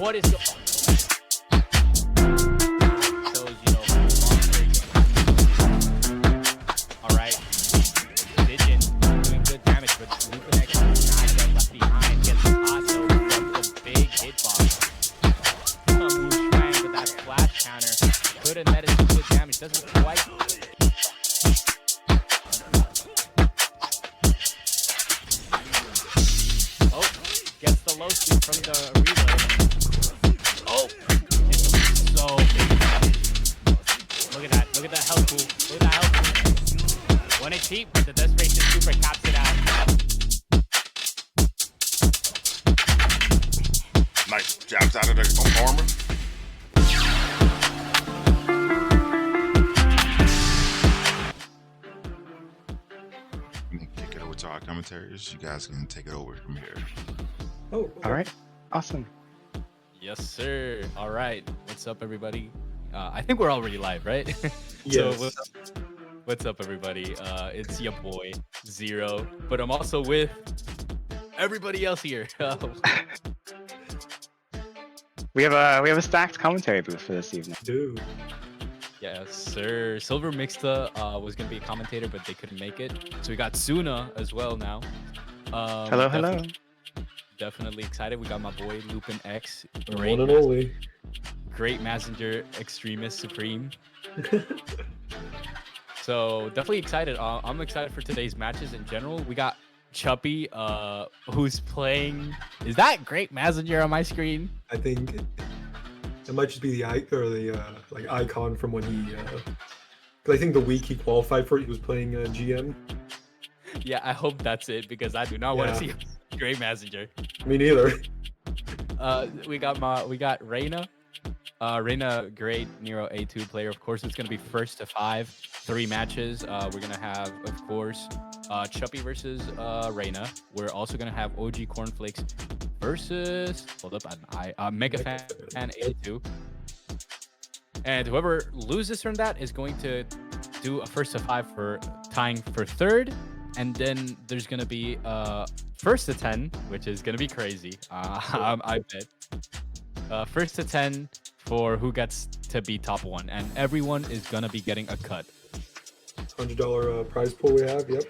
What is the... Shows, you know, alright. Vision doing good damage, but Lupin X not get left behind. Gets Picasso from the big hitbox. Wu Shuang with that flash counter. Could have netted some good damage. Doesn't quite... Gets the low speed from the reload. Oh! It's so big. Look at that. Look at that health pool. Look at that health pool. 1 HP, but the desperation super caps it out. Nice jabs out of the armor. I'm gonna kick it over to our commentaries. You guys can take it over from here. Oh, okay. All right, awesome. Yes, sir. All right. What's up, everybody? I think we're already live, right? Yes. So what's up, everybody? It's your boy, Zero. But I'm also with everybody else here. We have a stacked commentary booth for this evening. Dude. Yes, sir. Silver Mixta was going to be a commentator, but they couldn't make it. So we got Suna as well now. Hello, hello. Definitely excited. We got my boy Lupin X. The one and only. Great Mazinger Extremist Supreme. So definitely excited. I'm excited for today's matches in general. We got Chuppy, who's playing. Is that Great Mazinger on my screen? I think it might just be the like icon from when he. Because I think the week he qualified for it, he was playing GM. Yeah, I hope that's it because I do not want to see Great Mazinger. Me neither. We got Reina. Reina, great Nero A2 player. Of course, it's gonna be 1st to 5, 3 matches. We're gonna have, of course, Chuppy versus Reina. We're also gonna have ogcornflakes versus Mega Fan A2. And whoever loses from that is going to do a 1st to 5 for tying for 3rd. And then there's gonna be 1st to 10, which is gonna be crazy. I bet. 1st to 10 for who gets to be top 1, and everyone is gonna be getting a cut. $100 prize pool we have. Yep.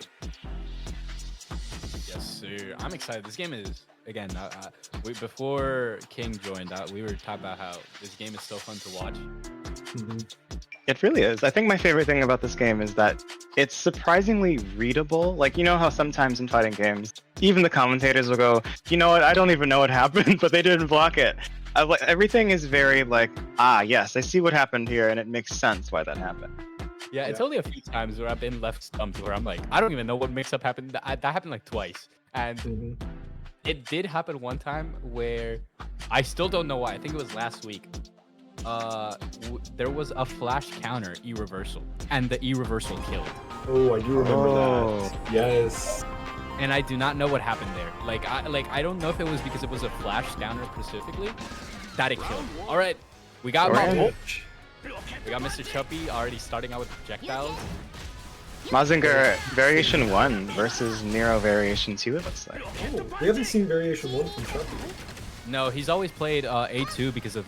Yes, sir. I'm excited. This game is again. Before King joined, we were talking about how this game is so fun to watch. Mm-hmm. It really is. I think my favorite thing about this game is that it's surprisingly readable. Like, you know how sometimes in fighting games, even the commentators will go, you know what, I don't even know what happened, but they didn't block it. Everything is very like, yes, I see what happened here, and it makes sense why that happened. Yeah, it's only a few times where I've been left stumped where I'm like, I don't even know what mix-up happened. That happened like twice. And it did happen one time where I still don't know why. I think it was last week. There was a flash counter E-reversal, and the E-reversal killed. Oh, I do remember that. Yes. And I do not know what happened there. I don't know if it was because it was a flash counter specifically that it killed. All right, we got we got Mr. Chuppy already starting out with projectiles. Mazinger Variation 1 versus Nero Variation 2, it looks like. Oh, we haven't seen Variation 1 from Chuppy. No, he's always played A2 because of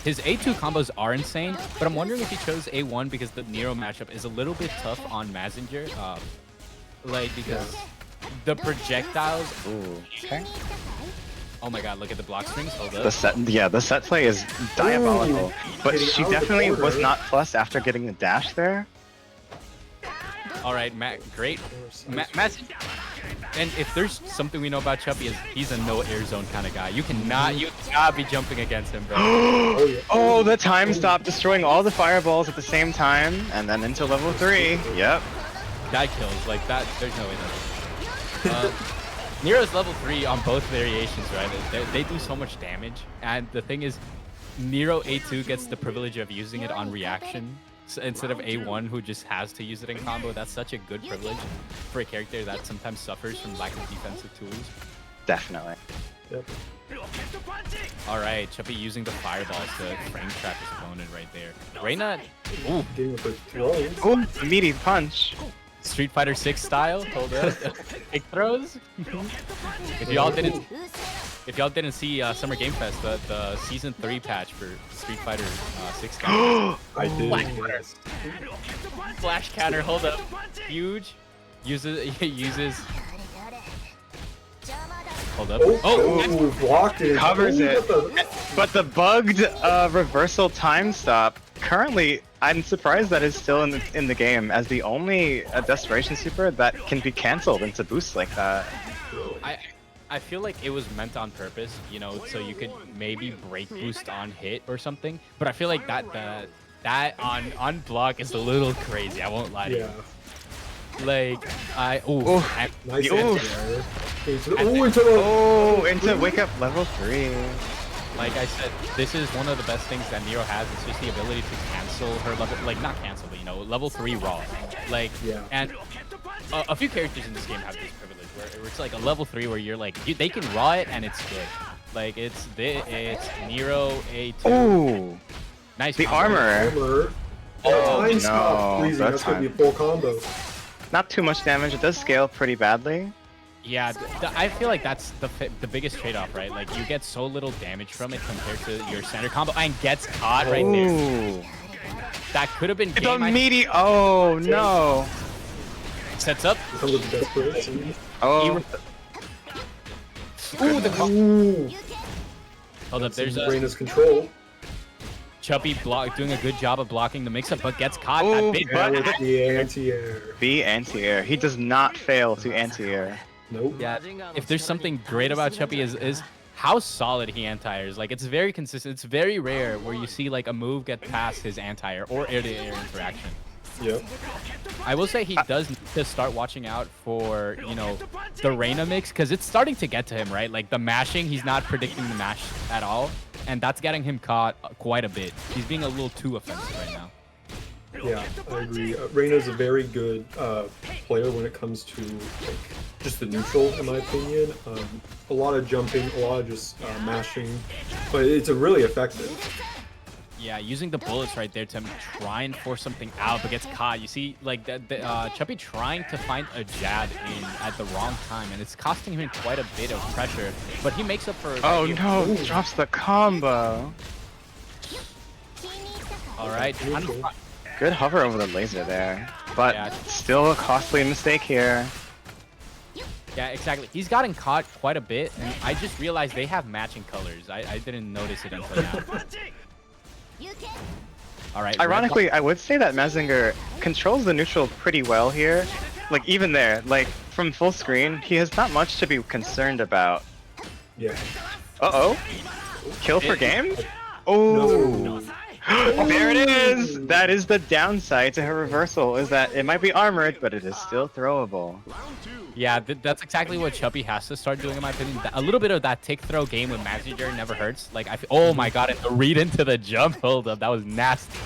his A2 combos are insane, but I'm wondering if he chose A1 because the Nero matchup is a little bit tough on Mazinger. Because the projectiles. Ooh, okay. Oh my god, look at the block strings. Hold up. The set play is diabolical, but she definitely was not plus after getting the dash there. All right, Matt, great. Matt, and if there's something we know about Chuppy is he's a no air zone kind of guy. You cannot be jumping against him, bro. Oh, the time stop, destroying all the fireballs at the same time, and then into level 3. Yep. That kills like that. There's no way that. Nero's level 3 on both variations, right? They do so much damage, and the thing is, Nero A2 gets the privilege of using it on reaction. So instead of A1 who just has to use it in combo. That's such a good privilege for a character that sometimes suffers from lack of defensive tools. Definitely. Yep. All right, Chuppy using the fireballs to frame trap his opponent right there. Reina, ooh, Getting with the throws. Oh, meaty punch. Street Fighter 6 style. Hold up, kick throws. If y'all didn't, If y'all didn't see Summer Game Fest, the season 3 patch for Street Fighter 6 counter. I did. Yes. Flash counter, hold up. Huge. Uses. Hold up. Oh, blocked it. Covers Ooh, it. what the- But the bugged reversal time stop, currently, I'm surprised that is still in the game as the only Desperation Super that can be cancelled into boosts like that. I feel like it was meant on purpose, you know, so you could maybe break boost on hit or something. But I feel like that on block is a little crazy. I won't lie to you. Like Nice into wake up level 3. Like I said, this is one of the best things that Nero has. It's just the ability to cancel her level, like not cancel, but you know, level 3 raw. Like, and a few characters in this game have this privilege where it's like a level 3 where you're like, they can raw it and it's good. Like it's Nero A2. Ooh, nice. The combo. armor. Oh no, that's gonna be a full combo. Not too much damage. It does scale pretty badly. Yeah, I feel like that's the biggest trade-off, right? Like you get so little damage from it compared to your standard combo, and gets caught right there. That could have been game. Oh no! Sets up. Oh. Ooh, hold up. There's a Reina's control. Chubby doing a good job of blocking the mix-up, but gets caught. Ooh, Big the anti-air. The anti-air. He does not fail to anti-air. Nope. Yeah. If there's something great about Chubby is how solid he anti-airs. Like it's very consistent. It's very rare where you see like a move get past his anti-air or air-to-air interaction. Yep. I will say he does need to start watching out for, you know, the Reina mix, because it's starting to get to him, right? Like the mashing, he's not predicting the mash at all, and that's getting him caught quite a bit. He's being a little too offensive right now. Yeah, I agree. Reina's a very good player when it comes to like just the neutral, in my opinion. A lot of jumping, a lot of just mashing, but it's a really effective. Yeah, using the bullets right there to try and force something out, but gets caught. You see, like Chubby trying to find a jab in at the wrong time, and it's costing him quite a bit of pressure. But he makes up for. Oh no! Ooh. Drops the combo. All right. Good hover over the laser there, but still a costly mistake here. Yeah, exactly. He's gotten caught quite a bit, and I just realized they have matching colors. I didn't notice it until now. All right. Ironically, I would say that Mazinger controls the neutral pretty well here. Like even there, like from full screen, he has not much to be concerned about. Yeah. Uh-oh. Kill for game? Oh. No. There it is! That is the downside to her reversal, is that it might be armored, but it is still throwable. Yeah, that's exactly what Chubby has to start doing, in my opinion. A little bit of that tick throw game with mazingerz never hurts. Like, oh my god, and the read into the jump hold up, that was nasty.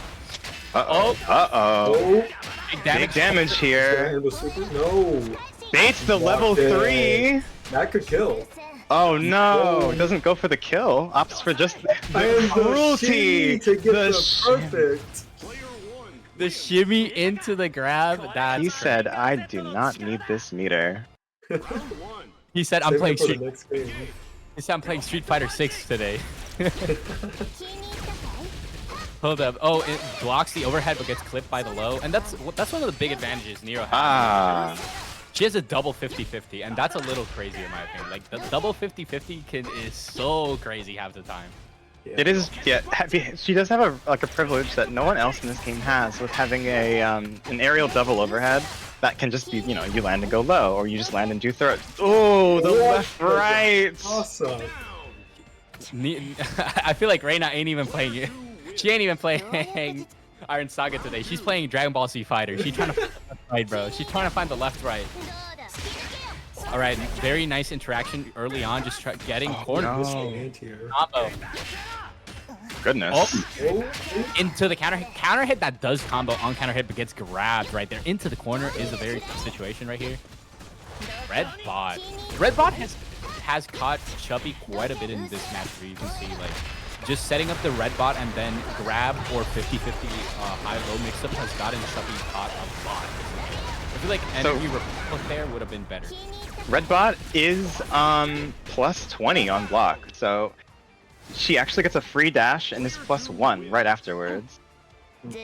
Uh-oh. Uh-oh. Big damage here. No. Baits the level 3. That could kill. Oh no, it doesn't go for the kill. Opts for just the cruelty. To get the perfect. The shimmy into the grab. That's he said, I do not need this meter. He said, I'm playing Street. He said, I'm playing Street Fighter 6 today. Hold up. Oh, it blocks the overhead but gets clipped by the low. And that's one of the big advantages Nero has. She has a double 50-50, and that's a little crazy in my opinion. Like, the double 50-50 is so crazy half the time. Yeah. It is, yeah. She does have a privilege that no one else in this game has, with having a an aerial double overhead that can just be, you know, you land and go low, or you just land and do throw it. Oh, the left right. Awesome. I feel like Reina ain't even playing it. She ain't even playing Iron Saga today. She's playing Dragon Ball Z Fighter. She's trying to find the left right, bro. She's trying to find the left right. All right, very nice interaction early on, just getting corner. Combo. Goodness. Oh, into the counter hit that does combo on counter hit, but gets grabbed right there. Into the corner is a very tough situation right here. Red bot has caught Chubby quite a bit in this match where you can see like just setting up the red bot and then grab or 50-50 high-low mix-up has gotten Chubby caught a lot. feel like energy reversal there would have been better. Red bot is plus 20 on block, so she actually gets a free dash and is plus 1 right afterwards.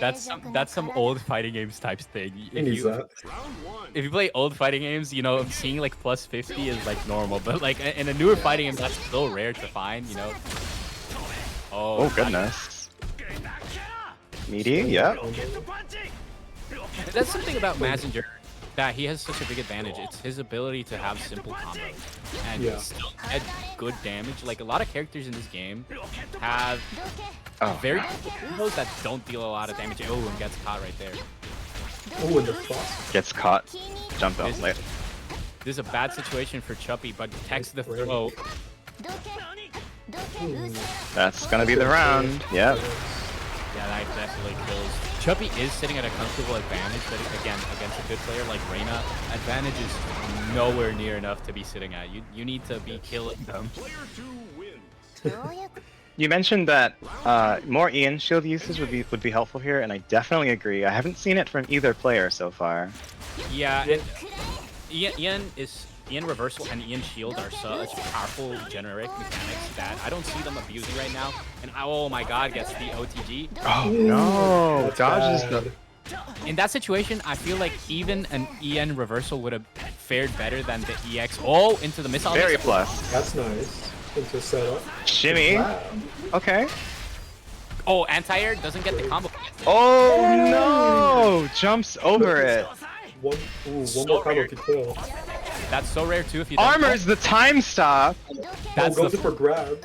That's some old fighting games types thing. If If you play old fighting games, you know, seeing like plus 50 is like normal, but like in a newer fighting game, that's so rare to find, you know. Oh goodness. Meaty, yeah. That's something about mazingerz that he has such a big advantage. It's his ability to have simple combos and still get good damage. Like a lot of characters in this game have very simple combos that don't deal a lot of damage. Oh, and gets caught right there. Oh, and the cross. Gets caught. Jump out late. This is a bad situation for Chuppy, but detects the throw. That's gonna be the round. Yep. Yeah, that definitely kills. Chuppy is sitting at a comfortable advantage, but again, against a good player like Reina, advantage is nowhere near enough to be sitting at. You need to be killing them. You mentioned that more Ian shield usage would be helpful here, and I definitely agree. I haven't seen it from either player so far. Yeah, and Ian reversal and Ian shield are such powerful generic mechanics that I don't see them abusing right now. And oh my god, gets the OTG. Oh no, dodges the... In that situation, I feel like even an Ian reversal would have fared better than the EX. Oh, into the missile. Very plus. That's nice. Into setup. Shimmy. Wow. Okay. Oh, anti-air doesn't get the combo. Oh no! Jumps over it. One more combo to kill. That's so rare too if you don't. Armor's the time stop. That's goes for grab.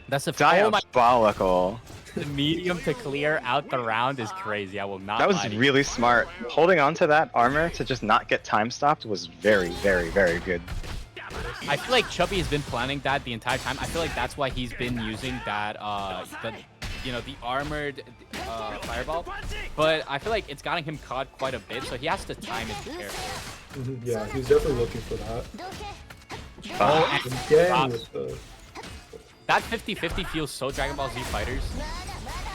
That's a diabolical. The medium to clear out the round is crazy. I will not. That was really smart. Holding on to that armor to just not get time stopped was very, very, very good. I feel like Chuppy has been planning that the entire time. I feel like that's why he's been using that, the armored fireball. But I feel like it's gotten him caught quite a bit, so he has to time it carefully. Yeah, he's definitely looking for that. Oh, and again with the... That 50-50 feels so Dragon Ball Z Fighters.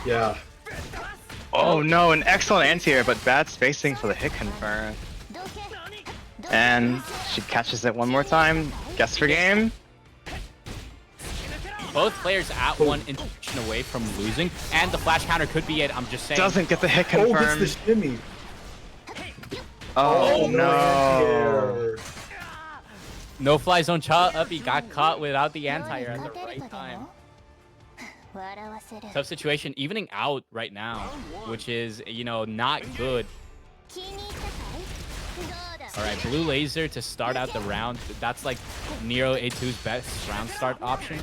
Yeah. Oh no, an excellent anti-air, but bad spacing for the hit confirm. And she catches it one more time. Guess for game. Both players at one interaction away from losing, and the flash counter could be it. I'm just saying. Doesn't get the hit confirmed. Oh, gets the shimmy. Oh no. No fly zone up. He got caught without the anti-air at the right time. Tough situation, evening out right now, which is, not good. Alright, blue laser to start out the round. That's like Nero A2's best round start option.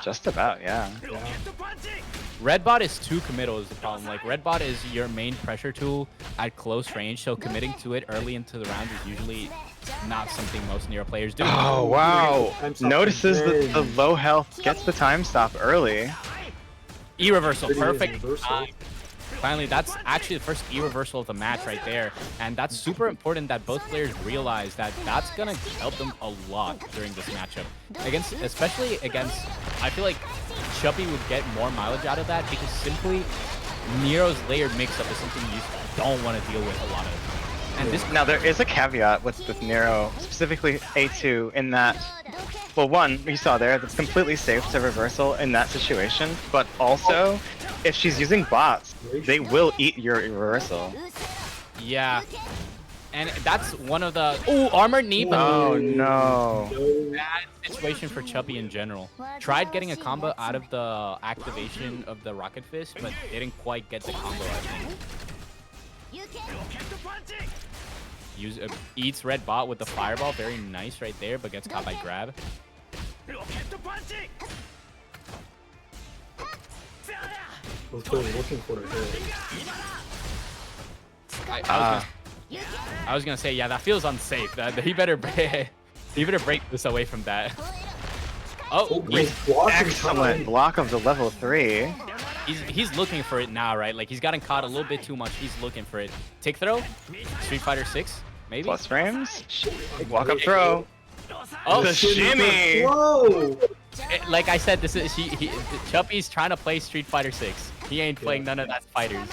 Just about, yeah. Red bot is too committal is the problem. Like, red bot is your main pressure tool at close range, so committing to it early into the round is usually not something most Nero players do. Oh, wow. Notices that the low health gets the time stop early. E-reversal, perfect. Finally, that's actually the first E-reversal of the match right there. And that's super important that both players realize that that's going to help them a lot during this matchup. Especially against, I feel like Chuppy would get more mileage out of that because simply Nero's layered mix-up is something you don't want to deal with a lot of. And now, there is a caveat with Nero, specifically A2, in that, well, one, you saw there, that's completely safe to reversal in that situation, but also, if she's using bots, they will eat your reversal. Yeah. And that's one of the... Ooh, armored knee, but... Oh, no. Bad situation for Chuppy in general. Tried getting a combo out of the activation of the Rocket Fist, but didn't quite get the combo, I think. Eats red bot with the fireball. Very nice right there, but gets caught by grab. Both players looking for it. I was gonna say, yeah, that feels unsafe. He better break this away from that. Oh, excellent block of the level 3. He's looking for it now, right? Like, he's gotten caught a little bit too much. He's looking for it. Tick throw? Street Fighter 6? Maybe? Plus frames? Walk up throw. Oh, the shimmy! Whoa! Like I said, this is Chuppy's trying to play Street Fighter 6. He ain't playing none of that fighters.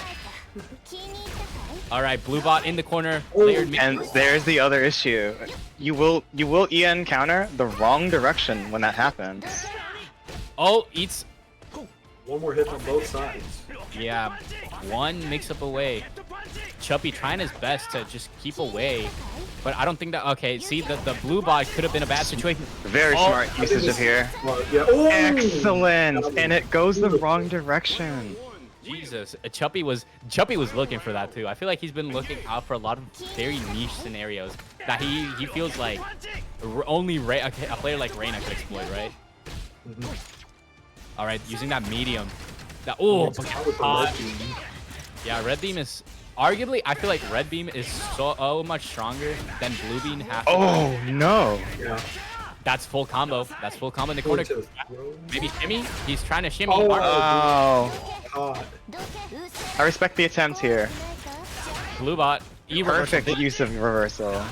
All right, blue bot in the corner. Oh, Layered me. And there's the other issue. You will EN counter the wrong direction when that happens. Oh, eats. one more hit on both sides. Yeah, one mix-up away. Chuppy trying his best to just keep away, but I don't think that. Okay, see, the blue bot could have been a bad situation. Very Oh, smart usage of here. Yeah. Oh! Excellent, and it goes the wrong direction. Jesus, Chuppy was looking for that too. I feel like he's been looking out for a lot of very niche scenarios that he feels like only a player like Reina could exploit, right? All right, using that medium. That yeah, red beam is arguably. I feel like red beam is so much stronger than blue beam. Oh no! Yeah. That's full combo. That's full combo in the corner. Maybe shimmy. He's trying to shimmy. Oh. Oh, God. I respect the attempt here. Blue bot. Perfect use of reversal.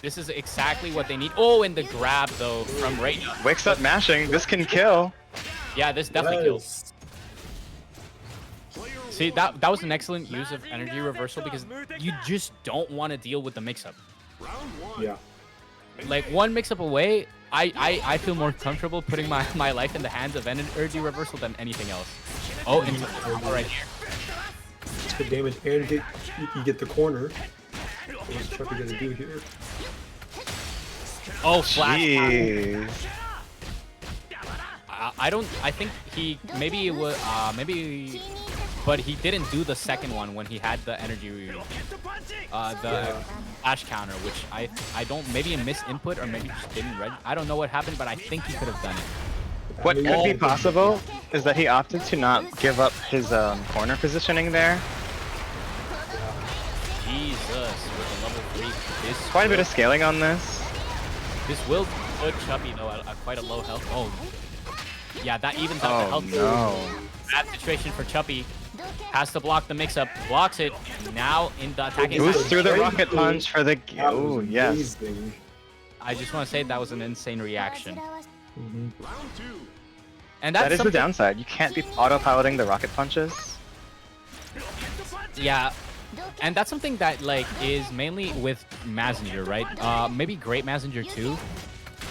This is exactly what they need. Oh, and the grab though from Reina. Wakes up mashing. This can kill. Yeah, this definitely kills. See, that was an excellent use of energy reversal because you just don't want to deal with the mix-up. Yeah. Like one mix-up away, I feel more comfortable putting my life in the hands of energy reversal than anything else. Oh, and right here. It's good damage, and you get the corner. What's Chuppy gonna do here? Oh, flash. Jeez. I think he maybe it was but he didn't do the second one when he had the energy the flash counter, which I don't, maybe a missed input or maybe just didn't read. I don't know what happened, but I think he could have done it. What could be possible is that he opted to not give up his corner positioning there. Jesus, with a level 3. This Quite a bit of scaling on this. This will put Chuppy though at quite a low health. Oh, yeah, that evens out the Oh health. no. Bad situation for Chuppy. Has to block the mix-up. Blocks it. Now in the attacking. Boost through the rocket punch for the. Oh yes. I just want to say that was an insane reaction. And That is the something- downside. You can't be autopiloting the rocket punches. Yeah, and that's something that like is mainly with Mazinger, right? Maybe Great Mazinger too,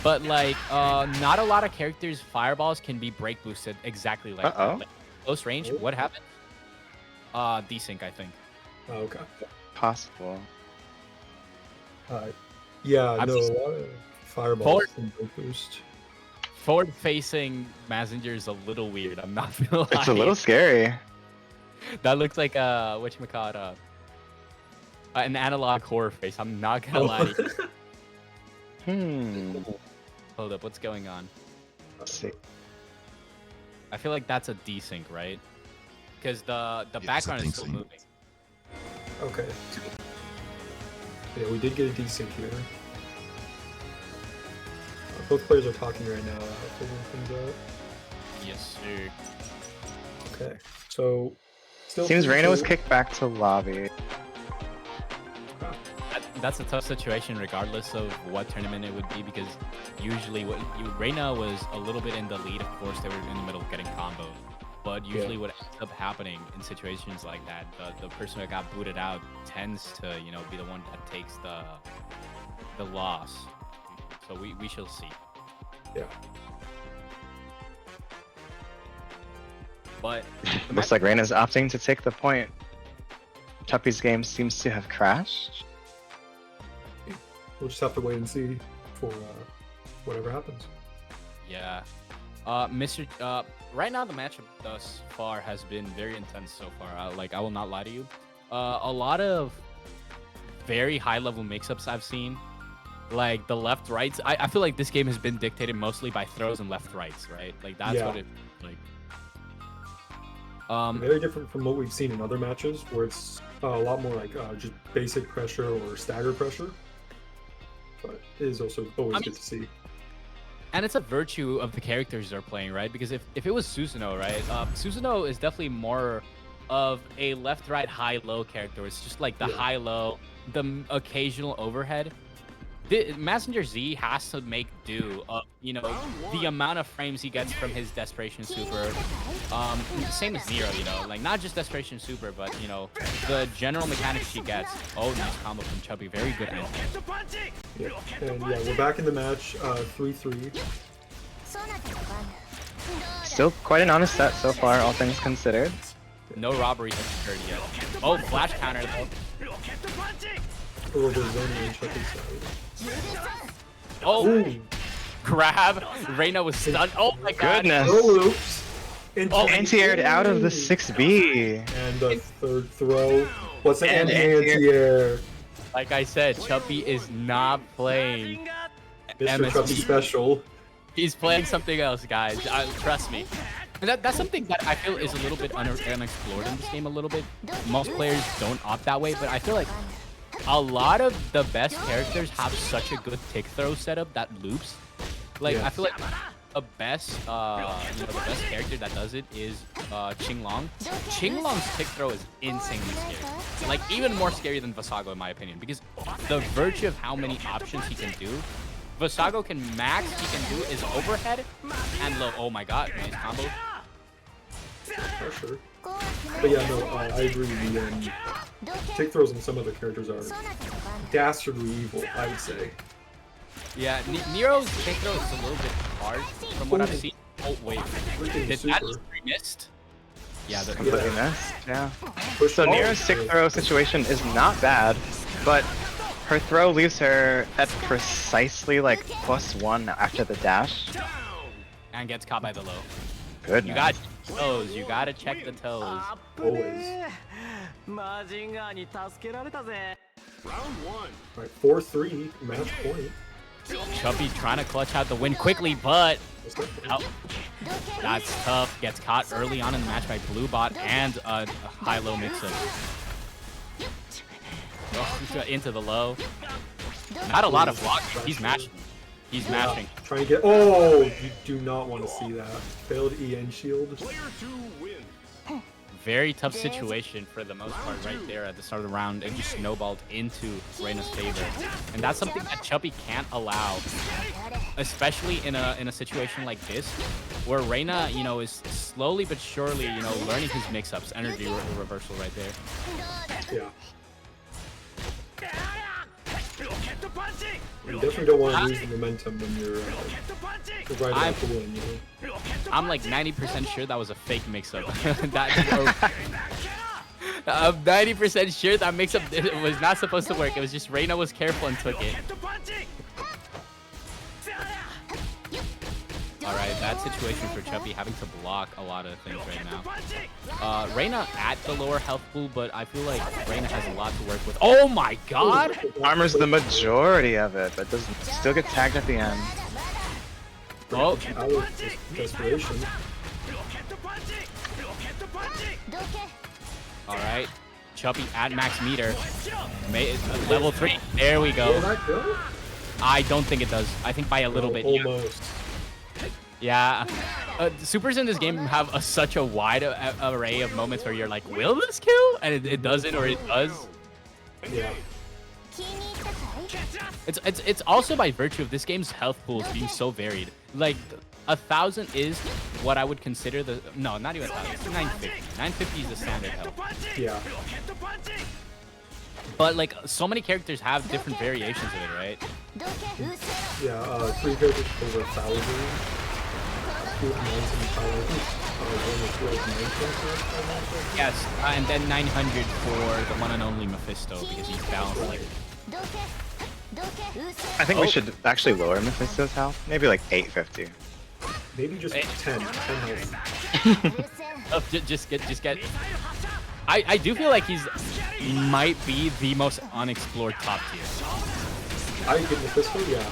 but like not a lot of characters' fireballs can be break boosted exactly like, like close range. What happened? Desync, I think. Oh, okay. Possible. Yeah, I'm no, just- a lot of fireballs and break boost. Forward-facing Mazinger is a little weird. I'm not gonna lie. It's a little scary. That looks like whatchamacallit, an analog horror face. I'm not gonna lie to you. Hold up, what's going on? Let's see. I feel like that's a desync, right? Because the it's a background is still desync. moving. Okay. Yeah, we did get a desync here. Both players are talking right now, figuring things out. Yes, sir. Okay, so still Seems Reina was kicked back to lobby. That's a tough situation regardless of what tournament it would be, because usually Reina was a little bit in the lead. Of course, they were in the middle of getting combos. But usually what ends up happening in situations like that, the person that got booted out tends to, you know, be the one that takes the loss. So we shall see. Yeah. But Looks like Reina's opting to take the point. Chuppy's game seems to have crashed. We'll just have to wait and see for whatever happens. yeah, right now the matchup thus far has been very intense so far. Like, I will not lie to you. A lot of very high level mix-ups I've seen. Like the left rights. I feel like this game has been dictated mostly by throws and left rights, right? Like that's what it like. Very different from what we've seen in other matches, where it's a lot more like just basic pressure or stagger pressure. But it is also always good to see. And it's a virtue of the characters they're playing, right? Because if it was Susanoo, right? Susanoo is definitely more of a left-right high-low character. It's just like the high-low, the occasional overhead. Mazinger Z has to make do, you know, the amount of frames he gets from his Desperation Super. Same as Nero, you know, like not just Desperation Super, but you know, the general mechanics she gets. Oh, nice combo from Chubby, very good angle. Yeah. And yeah, we're back in the match, 3-3. Still quite an honest set so far, all things considered. No robberies have occurred yet. Oh, flash counter though. Over Reina and Chucky's side. Oh, Ooh. grab. Reina was stunned. Oh my god. Goodness. No loops. Oh, Anti-aired out of the 6B. And the third throw. What's an And anti-air? Like I said, Chubby is not playing Mr. MSP. Chubby special. He's playing something else, guys. Trust me. And that's something that I feel is a little bit unexplored in this game a little bit. Most players don't opt that way, but I feel like a lot of the best characters have such a good tick throw setup that loops. Like, Yeah. I feel like the best character that does it is Qinglong. Qinglong's tick throw is insanely scary. Like, even more scary than Vasago in my opinion, because the virtue of how many options he can do. Vasago can max, he can do is overhead and low. Oh my god, nice combo. Pressure. But yeah, no, I agree. The tick throws in some of the characters are dastardly evil, I would say. Yeah, Nero's tick throw is a little bit hard from what I've seen. Oh wait, Freaking did super. that just missed? Yeah, the Completely missed, yeah. Push So ball. Nero's tick throw situation is not bad, but her throw leaves her at precisely like +1 after the dash. and gets caught by the low. Goodness. You got toes. You gotta check the toes. Always. マジンガーに助けられたぜ。 Alright, 4-3, match point. Chubby trying to clutch out the win quickly, but What's that? oh, that's tough. Gets caught early on in the match by Blue Bot and a high-low mix-up. Oh, into the low. Not a lot of blocking. He's mashing. He's mashing. Trying to get. Oh, you do not want to see that. Failed EN shield. Very tough situation for the most part right there at the start of the round. It just snowballed into Reina's favor. And that's something that Chubby can't allow, especially in a situation like this, where Reina, you know, is slowly but surely, you know, learning his mix-ups. Energy reversal right there. Yeah. You definitely don't want to lose the momentum when you're right about to win, you know? I'm like 90% sure that was a fake mix-up. I'm 90% sure that mix-up was not supposed to work. It was just Reina was careful and took it. Alright, that situation for Chubby having to block a lot of things right now. Reina at the lower health pool, but I feel like Reina has a lot to work with. Oh my god! Armors the majority of it, but doesn't still get tagged at the end. Oh, Our desperation. alright. Chubby at max meter. Level 3. There we Will go. that go? I don't think it does. I think by a little bit. Yeah. Almost. Yeah. Supers in this game have such a wide array of moments where you're like, will this kill? And it doesn't, or it does. Yeah. It's also by virtue of this game's health pools being so varied. Like 1,000 is what I would consider the not even 1,000. It's 950. 950 is the standard health. Yeah. But like so many characters have different variations of it, right? Yeah, 3 characters over 1,000. 2 of 9 Yes, and then 900 for the one and only Mephisto because he's balanced like. I think we should actually lower Mephisto's health. Maybe like 850. Maybe just 10 health. Just get. I do feel like might be the most unexplored top tier. I get Mephisto, yeah.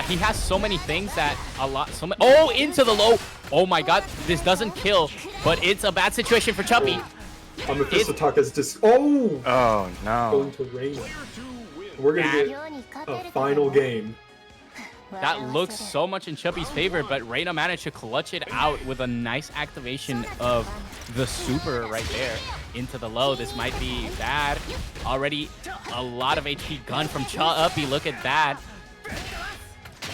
He has so many things that oh, into the low. Oh my god, this doesn't kill, but it's a bad situation for Chubby. Mephisto Taka's just. Oh! Oh no. Going to Reina. We're gonna get a final game. That looks so much in Chubby's favor, but Reina managed to clutch it out with a nice activation of the super right there into the low. This might be bad. Already a lot of HP gun from Chappy. Look at that.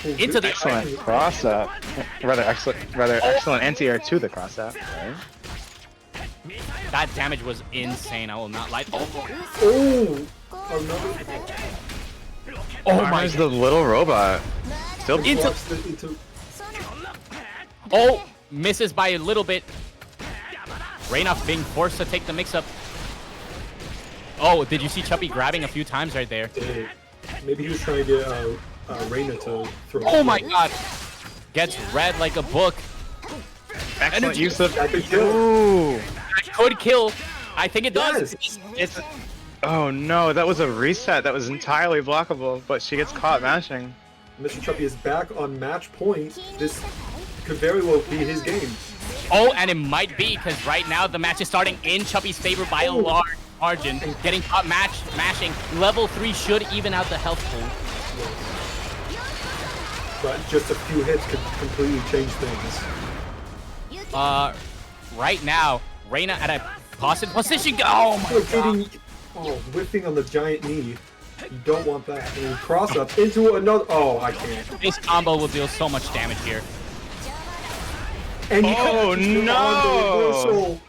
Into the Excellent cross up. Rather excellent anti-air to the cross up. Right? That damage was insane. I will not lie. Oh my! The little robot. Still Into. Oh, misses by a little bit. Reina being forced to take the mix-up. Oh, did you see Chubby grabbing a few times right there? Maybe he was trying to get Reina to throw. Oh my god. Gets read like a book. excellent use of. That could kill. Ooh. That could kill. I think it does. It's. Oh no, that was a reset. That was entirely blockable, but she gets caught mashing. Mr. Chubby is back on match point. This could very well be his game. Oh, and it might be, because right now the match is starting in Chubby's favor by a large margin. Getting caught mashing. Level 3 should even out the health pool. But just a few hits could completely change things. Right now, Reina at a positive position. Oh my god. Whiffing on the giant knee. You don't want that. And then cross up into another. Oh, I can't. This combo will deal so much damage here. And you Oh no!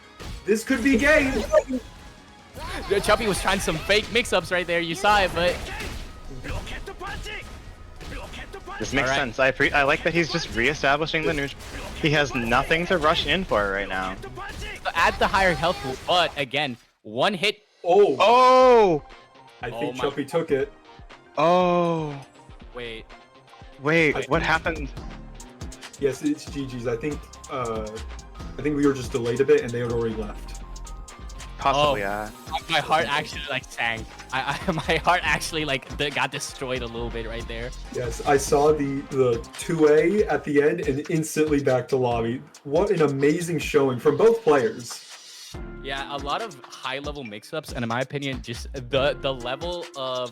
This could be game. Chubby was trying some fake mix-ups right there. You saw it, but This makes sense. I like that he's just reestablishing the neutral. He has nothing to rush in for right now. at the higher health pool. But again, one hit. Oh! I think Chubby took it. Oh! Wait, What happened? Yes, it's GG's. I think we were just delayed a bit, and they had already left. Possibly, yeah. my heart actually like sank. My heart actually like got destroyed a little bit right there. Yes, I saw the 2A at the end and instantly back to lobby. What an amazing showing from both players. Yeah, a lot of high-level mix-ups, and in my opinion, just the level of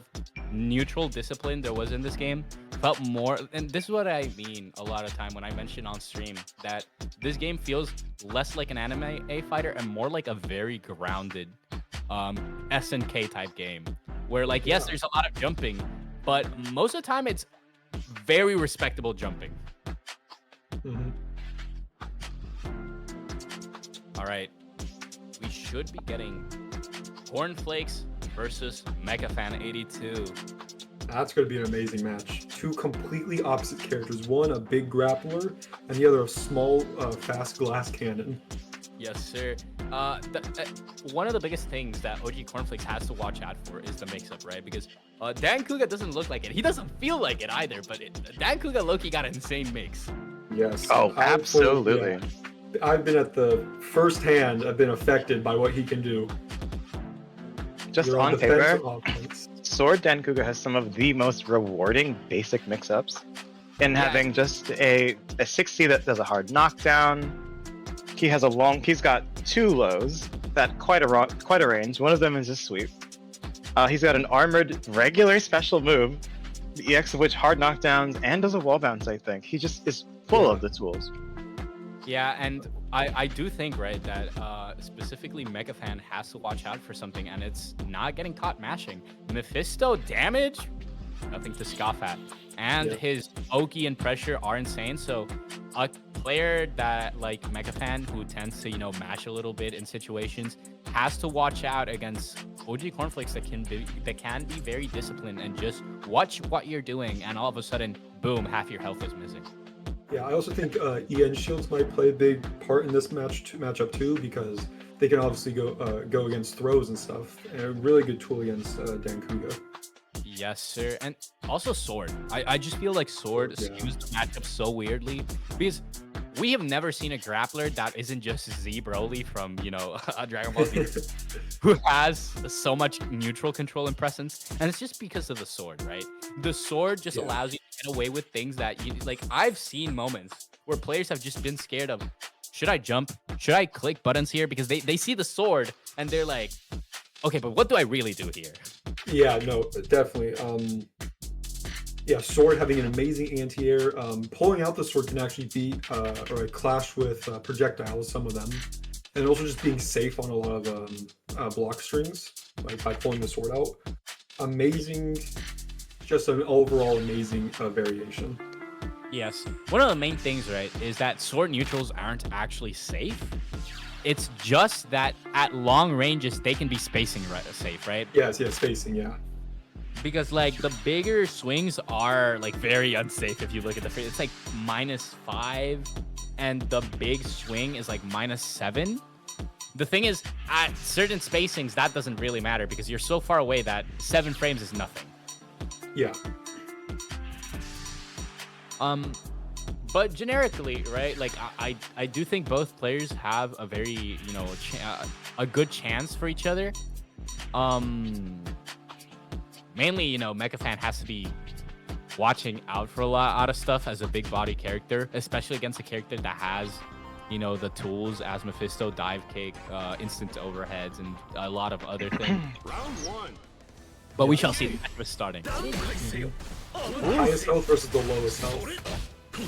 neutral discipline there was in this game felt more. And this is what I mean a lot of time when I mention on stream that this game feels less like an anime A fighter and more like a very grounded SNK type game, where like yes, there's a lot of jumping, but most of the time it's very respectable jumping. All right. We should be getting Cornflakes versus MegaFan82. That's going to be an amazing match. Two completely opposite characters. One a big grappler, and the other a small, fast glass cannon. Yes, sir. One of the biggest things that OG Cornflakes has to watch out for is the mix-up, right? Because dancouga doesn't look like it. He doesn't feel like it either, but dancouga low-key got an insane mix. Yes. Oh, absolutely. I've been at the first hand. I've been affected by what he can do. Just You're on paper, offense. Sword Dancouga has some of the most rewarding basic mix-ups. In having just a 60 that does a hard knockdown. He's got two lows that quite a range. One of them is a sweep. He's got an armored regular special move, the EX of which hard knockdowns and does a wall bounce, I think. He just is full of the tools. Yeah, and I do think, right, that specifically MegaFan has to watch out for something, and it's not getting caught mashing. Mephisto damage, nothing to scoff at. And his Oki and pressure are insane, so a player that, like MegaFan, who tends to, mash a little bit in situations, has to watch out against OG Cornflakes that can be very disciplined and just watch what you're doing, and all of a sudden, boom, half your health is missing. Yeah, I also think EN shields might play a big part in this matchup too, because they can obviously go against throws and stuff, and a really good tool against dancouga. Yes, sir. And also Sword. I just feel like Sword skews the matchup so weirdly, because we have never seen a grappler that isn't just Z Broly from, Dragon Ball Z, who has so much neutral control and presence. And it's just because of the Sword, right? The Sword just allows you to get away with things that I've seen moments where players have just been scared of, should I jump? Should I click buttons here? Because they see the Sword and they're like, okay, but what do I really do here? Yeah, no, definitely. Yeah, sword having an amazing anti-air. Pulling out the sword can actually beat or like clash with projectiles, some of them. And also just being safe on a lot of block strings, like by pulling the sword out. Amazing, just an overall amazing variation. Yes. One of the main things, right, is that sword neutrals aren't actually safe. It's just that at long ranges, they can be spacing safe, right? Yes, spacing, yeah. Because like the bigger swings are like very unsafe if you look at the it's like -5 and the big swing is like -7. The thing is, at certain spacings that doesn't really matter because you're so far away that 7 frames is nothing. Yeah. But generically, right, like I do think both players have a very, you know, a good chance for each other. Mainly, you know, Mechafan has to be watching out for a lot of stuff as a big body character, especially against a character that has, you know, the tools as Mephisto, dive kick, instant overheads, and a lot of other things. But we shall see. The match was starting. Highest health versus the lowest health.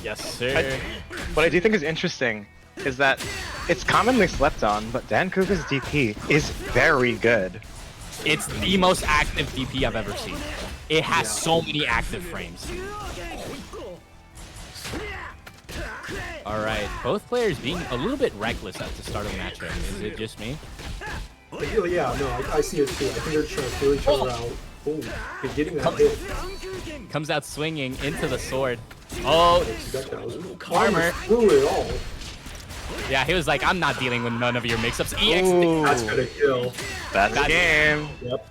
Yes, sir. What I do think is interesting is that it's commonly slept on, but dancouga's DP is very good. It's the most active DP I've ever seen. It has so many active frames. All right, both players being a little bit reckless at the start of the matchup. Is it just me? Yeah, no, I see it too. I think they're trying to feel each other out. Oh, they're getting that hit. Comes out swinging into the sword. Oh, Armor through it all. yeah, he was like, I'm not dealing with none of your mix-ups. Ooh, That's gonna kill. that's a game. Yep.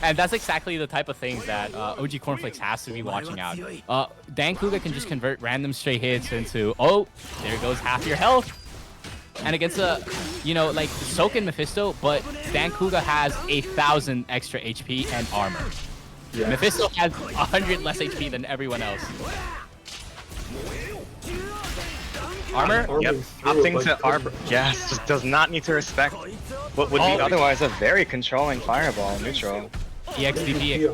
And that's exactly the type of things that ogcornflakes has to be watching out. dancouga can just convert random stray hits into, oh, there goes half your health. And against a, you know, like Soken Mephisto, but dancouga has 1,000 extra HP and armor. Yeah. Mephisto has 100 less HP than everyone else. Armor? Yep, opting to arbor. Yes, just does not need to respect what would be otherwise a very controlling fireball neutral. EXDP.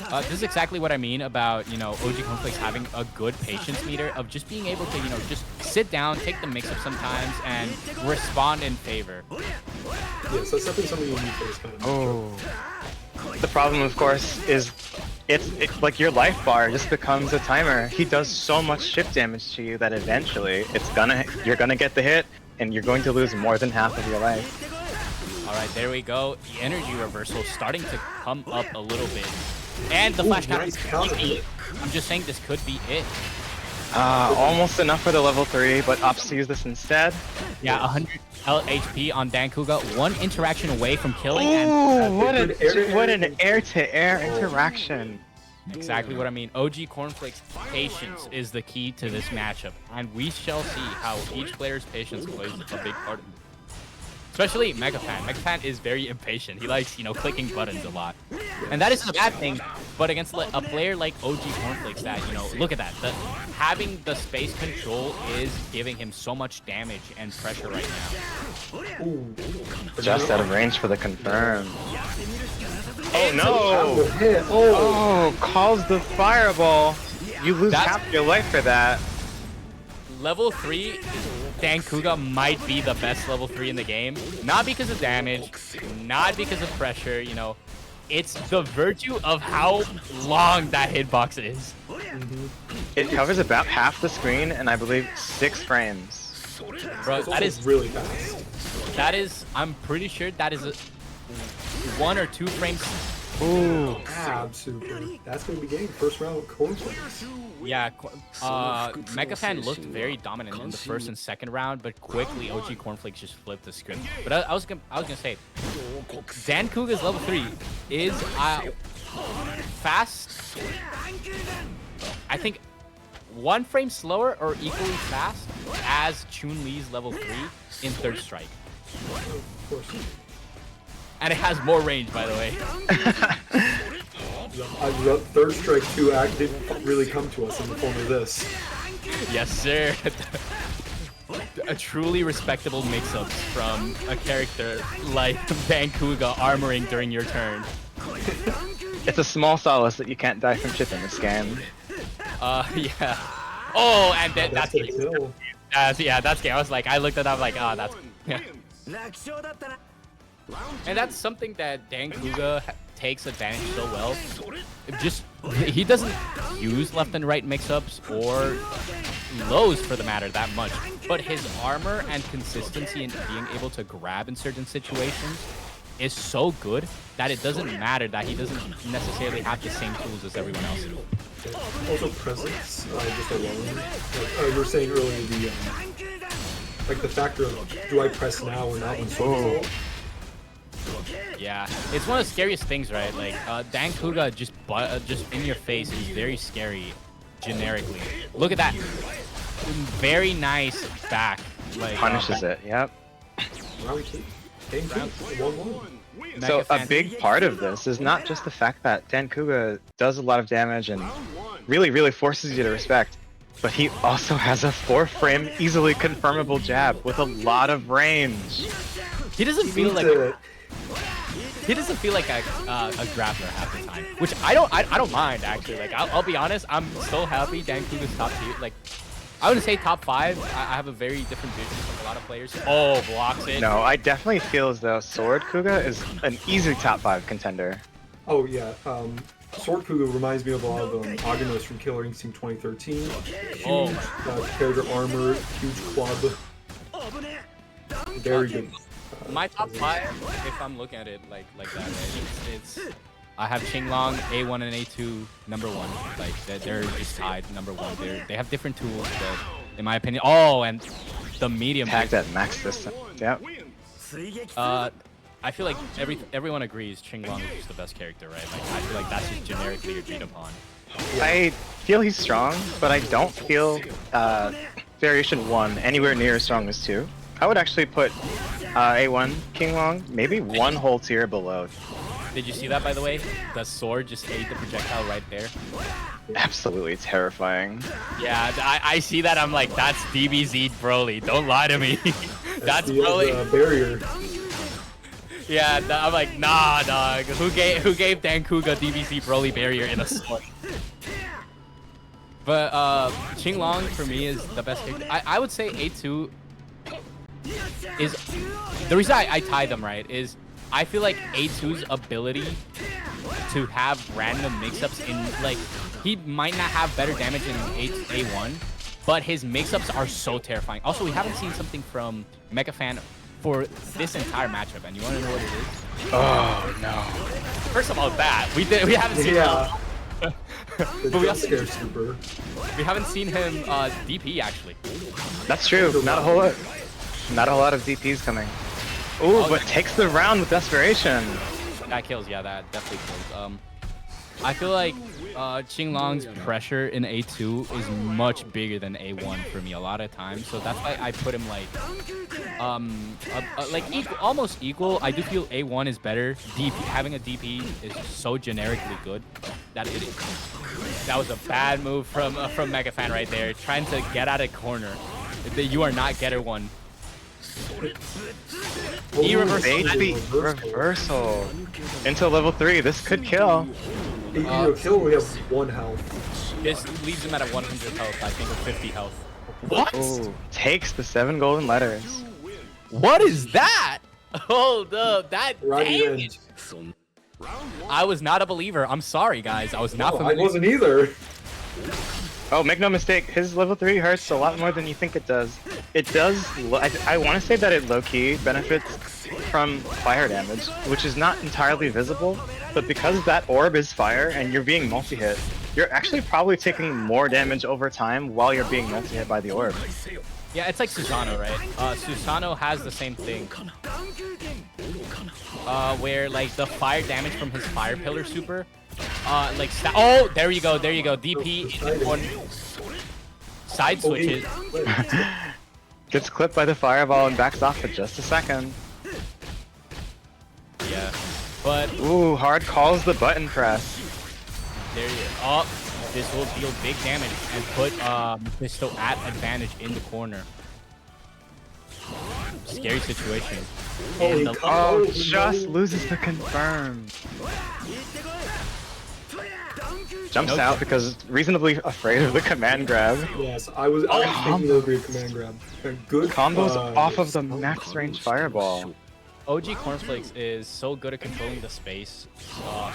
This is exactly what I mean about, you know, ogcornflakes having a good patience meter of just being able to, you know, just sit down, take the mix-up sometimes, and respond in favor. Yes, that's definitely something you need for this kind of matchup. The problem, of course, is it's like your life bar just becomes a timer. He does so much shift damage to you that eventually you're gonna get the hit, and you're going to lose more than half of your life. All right, there we go. The energy reversal starting to come up a little bit. And the flash counter. I'm just saying this could be it. Almost enough for the level 3, but opts to use this instead. Yeah, 100 HP on dancouga. One interaction away from killing. Ooh, And what an air-to-air interaction. exactly what I mean. ogcornflakes' patience is the key to this matchup. And we shall see how each player's patience plays a big part. Especially Mechafan. Mechafan is very impatient. He likes, you know, clicking buttons a lot. And that is a bad thing, but against a player like ogcornflakes that, you know, look at that. Having the space control is giving him so much damage and pressure right now. Just out of range for the confirm. Oh no! Oh, calls the fireball. You lose half your life for that. Level 3, dancouga might be the best level 3 in the game. Not because of damage, not because of pressure, you know. It's the virtue of how long that hitbox is. It covers about half the screen and I believe 6 frames. Bro, that is really fast. That is, I'm pretty sure that is 1 or 2 frames. Ooh. Absolutely. That's going to be game. First round cornflakes. Yeah, Mechafan looked very dominant in the first and second round, but quickly ogcornflakes just flipped the script. But I was gonna say, dancouga's level 3 is fast. I think 1 frame slower or equally fast as Chun-Li's level 3 in third strike. Of course. And it has more range, by the way. Third strike 2 didn't really come to us in the form of this. Yes, sir. A truly respectable mix-ups from a character like dancouga armoring during your turn. It's a small solace that you can't die from chip in this game. Yeah. Oh, and then That's that's a kill. yeah, that's game. I was like, I looked at that, I'm like, ah, that's yeah. 楽勝だったな And that's something that dancouga takes advantage so well. Just he doesn't use left and right mix-ups or lows for the matter that much, but his armor and consistency in being able to grab in certain situations is so good that it doesn't matter that he doesn't necessarily have the same tools as everyone else. Also presence, just alone. Like, you were saying earlier, the like the factor of do I press now or not when sword is Yeah, it's one of the scariest things, right? Like dancouga just in your face is very scary, generically. Look at that, very nice back. Like Punishes it. Yep. Round two. Game 2. 1-1. So a big part of this is not just the fact that dancouga does a lot of damage and really forces you to respect, but he also has a 4-frame, easily confirmable jab with a lot of range. He doesn't feel like a grappler half the time, which I don't mind actually. Like I'll be honest, I'm so happy dancouga's top tier. Like I wouldn't say top 5. I have a very different vision from a lot of players. Oh, blocks it. No, I definitely feel as though Sword Kuga is an easy top 5 contender. Oh yeah, Sword Kuga reminds me of a lot of Aghanos from Killer Instinct 2013. Huge character armor, huge club. Very good. My top 5, if I'm looking at it like that, right, it's I have Qinglong, A1 and A2 number 1. Like they're just tied number 1. They have different tools, but in my opinion, and the medium Tagged at max distance. Yep. I feel like everyone agrees Qinglong is just the best character, right? Like I feel like that's just generically agreed upon. I feel he's strong, but I don't feel Variation 1 anywhere near as strong as 2. I would actually put A1 Qinglong maybe one whole tier below. Did you see that, by the way? The sword just ate the projectile right there. Absolutely terrifying. Yeah, I see that. I'm like, that's DBZ Broly. Don't lie to me. That's Broly. Barrier. Yeah, I'm like, nah, dog. Who gave dancouga DBZ Broly barrier in a sword? But Qinglong for me is the best character. I would say A2 is the reason I tie them, right, is I feel like A2's ability to have random mix-ups in, like, he might not have better damage in A1, but his mix-ups are so terrifying. Also, we haven't seen something from Megafan for this entire matchup, and you want to know what it is? Oh no! First of all, we haven't seen but we haven't seen him DP actually. That's true. Not a whole lot of DPs coming. Ooh, but takes the round with desperation. That kills, yeah, that definitely kills. I feel like Qinglong's pressure in A2 is much bigger than A1 for me a lot of times, so that's why I put him like almost equal. I do feel A1 is better. Having a DP is so generically good that that was a bad move from Megafan right there, trying to get out of corner. You are not getter one. Reversal into level 3. This could kill. Kill. We have 1 health. This leaves him at a 100 health. I think, or 50 health. What? Ooh, takes the 7 golden letters. What is that? Hold up, that Right. I was not a believer. I'm sorry, guys. I was not familiar. I wasn't either. Oh, make no mistake, his level 3 hurts a lot more than you think it does. It does, I want to say that it low-key benefits from fire damage, which is not entirely visible, but because that orb is fire and you're being multi-hit, you're actually probably taking more damage over time while you're being multi-hit by the orb. Yeah, it's like Susanoo, right? Susanoo has the same thing. Where, like, the fire damage from his fire pillar super, oh, there you go, DP in one side switches. Gets clipped by the fireball and backs off for just a second. Yeah, but ooh, hard calls the button press. There you go. Oh, this will deal big damage and put mephisto at advantage in the corner. Scary situation. Oh, just loses the confirm. Jumps No. out because reasonably afraid of the command grab. Yes, I was thinking of a command grab. A good Combos off of the so max good. range fireball. OG Cornflakes is so good at controlling the space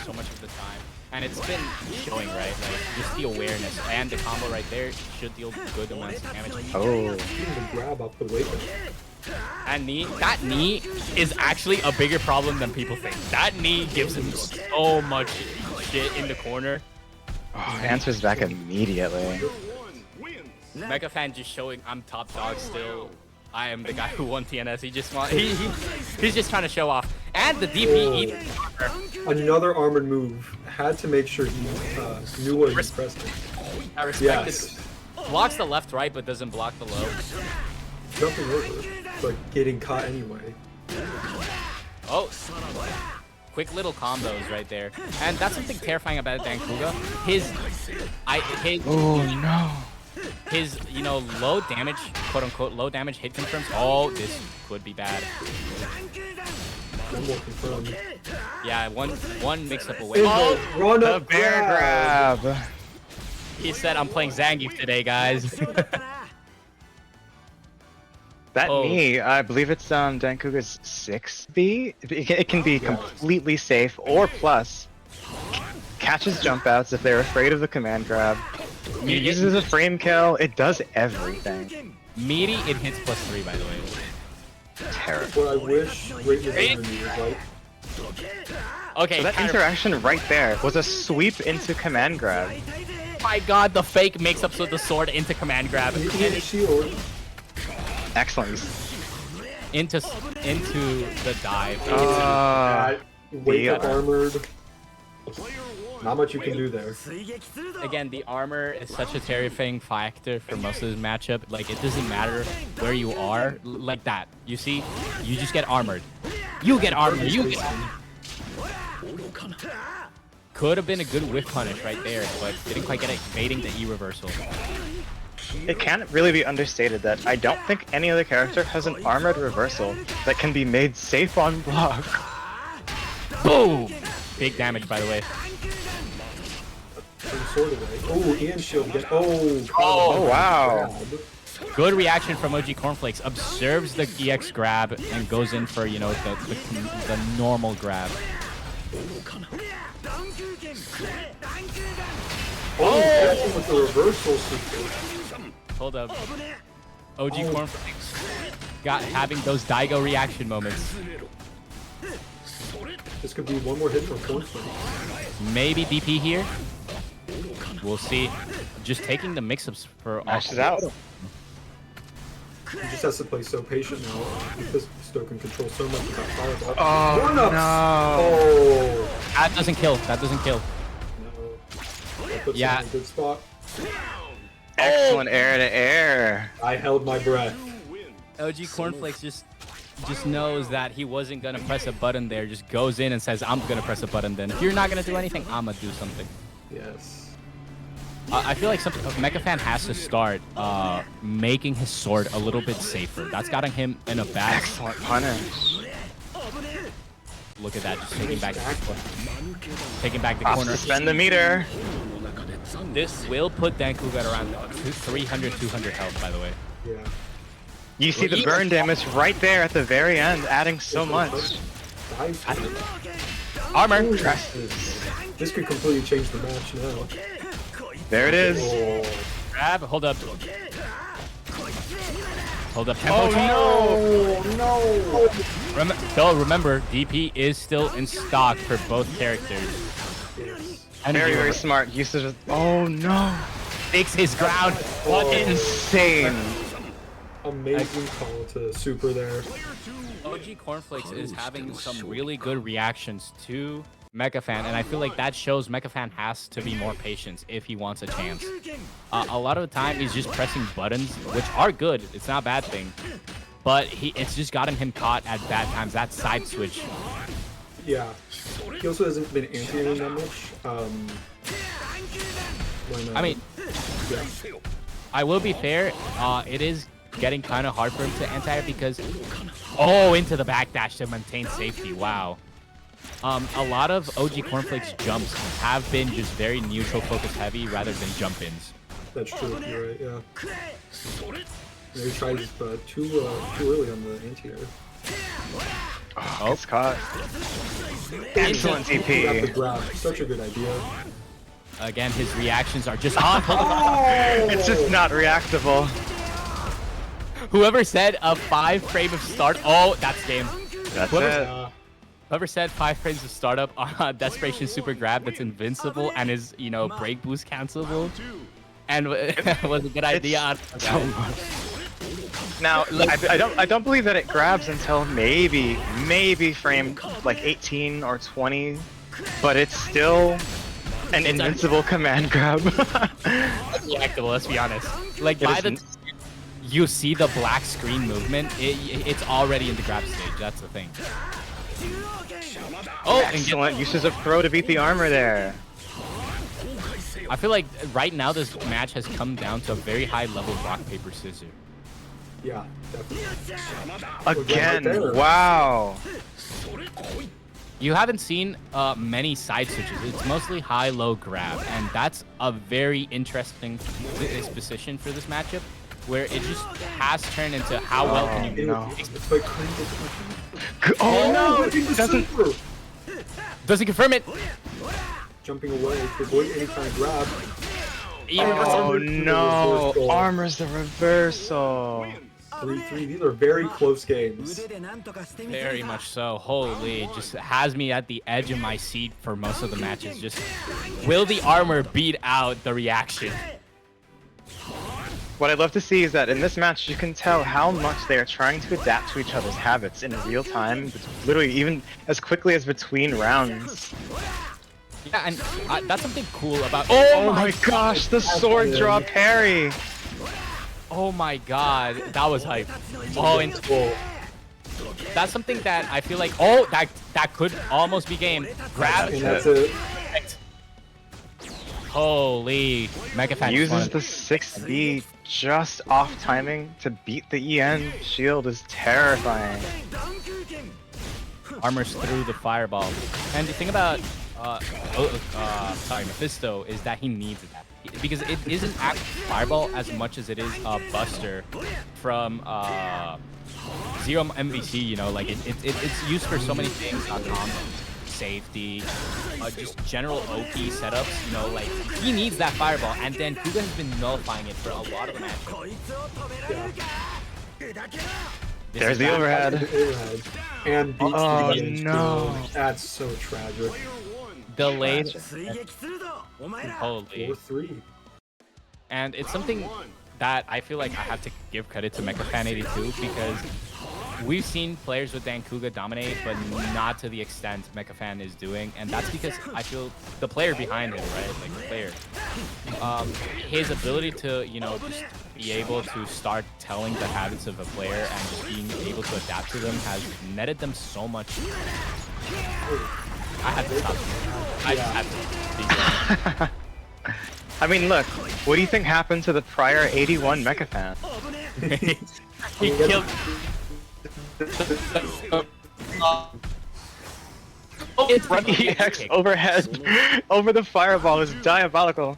so much of the time. And it's been showing, right? Like, just the awareness and the combo right there should deal good amounts of damage. Oh. Getting the grab off the way. And that knee is actually a bigger problem than people think. That knee gives him so much shit in the corner. Oh, answers back immediately. Mega fan just showing I'm top dog still. I am the guy who won TNS. He just he's just trying to show off. And the DP Another armored move. Had to make sure he knew what he was pressing. I respect Yes. it. Blocks the left right but doesn't block the low. Jumping over, but getting caught anyway. Oh, quick little combos right there. And that's something terrifying about dancouga. Oh no. His, you know, low damage, quote unquote, low damage hit confirms. Oh, this could be bad. One more confirmed. Yeah, one mix up away. Is Oh, a run The up bear grab. he said I'm playing Zangief today, guys. That Oh. knee, I believe it's dancouga's 6B. It can be completely safe or plus. Catches jump outs if they're afraid of the command grab. It uses a frame kill. It does everything. Meaty, it hits +3, by the way. Terrible. What I wish Great was under me was like, Okay, So that interaction right there was a sweep into command grab. my god, the fake makes up so the sword into command grab. he hit a shield. Excellent. Into the dive. Wake up yeah. armored. Not much you can do there. Again, the armor is such a terrifying factor for most of this matchup. Like, it doesn't matter where you are. Like that. You see? You just get armored. You get armored. You get armored. Could have been a good whiff punish right there, but didn't quite get it, baiting the E reversal. It can't really be understated that I don't think any other character has an armored reversal that can be made safe on block. Boom! Big damage, by the way. Some sort of way. Oh, and shield again. Oh, Oh, wow. grab. Good reaction from OG Cornflakes. Observes the EX grab and goes in for, you know, the normal grab. Oh, catching with the reversal super. Hold up. OG Cornflakes having those Daigo reaction moments. This could be one more hit from Cornflake. Maybe DP here. We'll see. Just taking the mix-ups for Mashes out. He just has to play so patient now because Stoke can control so much of that fireball. Oh, Run-ups! no. Oh, That doesn't kill. That doesn't kill. no. That puts Yeah. him in a good spot. Excellent air to air. I held my breath. OG Cornflakes just knows that he wasn't gonna press a button there. Just goes in and says, "I'm gonna press a button." Then if you're not gonna do anything, I'ma do something. Yes. I feel like Mecha Fan has to start making his sword a little bit safer. That's gotten him in a bad. Excellent punish. Look at that, just taking back the Off corner. to spend the meter. This will put dancouga at around 300, 200 health, by the way. Yeah. You see the burn damage right there at the very end, adding so much. Dive. Armor. This could completely change the match now. There it is. Oh, Grab. Hold up. Hold up. Tempo. Oh no! Remember, DP is still in stock for both characters. yes. And Very, very smart usage of. Oh no! Takes his ground. Oh. Insane. Amazing call to super there. OG Cornflakes is having some really good reactions to Mecha Fan, and I feel like that shows Mecha Fan has to be more patient if he wants a chance. A lot of the time, he's just pressing buttons, which are good. It's not a bad thing. But it's just gotten him caught at bad times. That side switch. Yeah. He also hasn't been anti-aiming that much. I mean, yeah. I will be fair. It is getting kind of hard for him to anti-air because... Oh, into the backdash to maintain safety. Wow. A lot of OG Cornflakes jumps have been just very neutral focus heavy rather than jump-ins. That's true. You're right. Yeah. Maybe tried just too early on the anti-air. Oh, it's caught. Excellent Grab the TP. grab. Such a good idea. Again, his reactions are just on. It's just not reactable. Whoever said a 5 frame of start. Oh, that's game. That's Whoever- it. Whoever said 5 frames of startup on Desperation Super Grab that's invincible and is, you know, break boost cancelable and was a good idea on Now, I don't believe that it grabs until maybe frame like 18 or 20, but it's still an invincible command grab. reactable, let's be honest. Like by the you see the black screen movement, it's already in the grab stage. That's the thing. Oh, Excellent uses of throw to beat the armor there. I feel like right now this match has come down to a very high level of rock paper scissors. Yeah, definitely. Again, Right there. wow. You haven't seen many side switches. It's mostly high-low grab, and that's a very interesting disposition for this matchup, where it just has turned into how well can you No. It's like Oh no, it it doesn't. doesn't confirm it. Jumping away to avoid any kind of grab. Even Oh Reversal. no, armor's the reversal. 3-3. These are very close games. very much so. Holy, just has me at the edge of my seat for most of the matches. Just will the armor beat out the reaction? What I'd love to see is that in this match, you can tell how much they are trying to adapt to each other's habits in real time, literally even as quickly as between rounds. Yeah, and that's something cool about. Oh my gosh, the sword draw parry! Oh my god, that was hype. Oh, and that's something that I feel like. Oh, that could almost be game. Grab. And that's it. Holy, Mega Fan Uses the 6B just off timing to beat the EN. Shield is terrifying. armors through the fireball. And the thing about Mephisto is that he needs that because it isn't actually fireball as much as it is a buster from Zero MVC. You know, like it's used for so many things. Combos, safety, just general OP setups. You know, like he needs that fireball, and then Kuga has been nullifying it for a lot of the matches. There's the overhead. And beats Oh, the edge. no. That's so tragic. Delayed. Holy. 4-3. And it's something that I feel like I have to give credit to MechaFan82 because we've seen players with dancouga dominate, but not to the extent MechaFan is doing, and that's because I feel the player behind it, right? Like the player, his ability to, you know, just be able to start telling the habits of a player and just being able to adapt to them has netted them so much. I had to stop. I just had to. I mean, look, what do you think happened to the prior 81 MechaFan? He killed. It's EX overhead over the fireball is diabolical.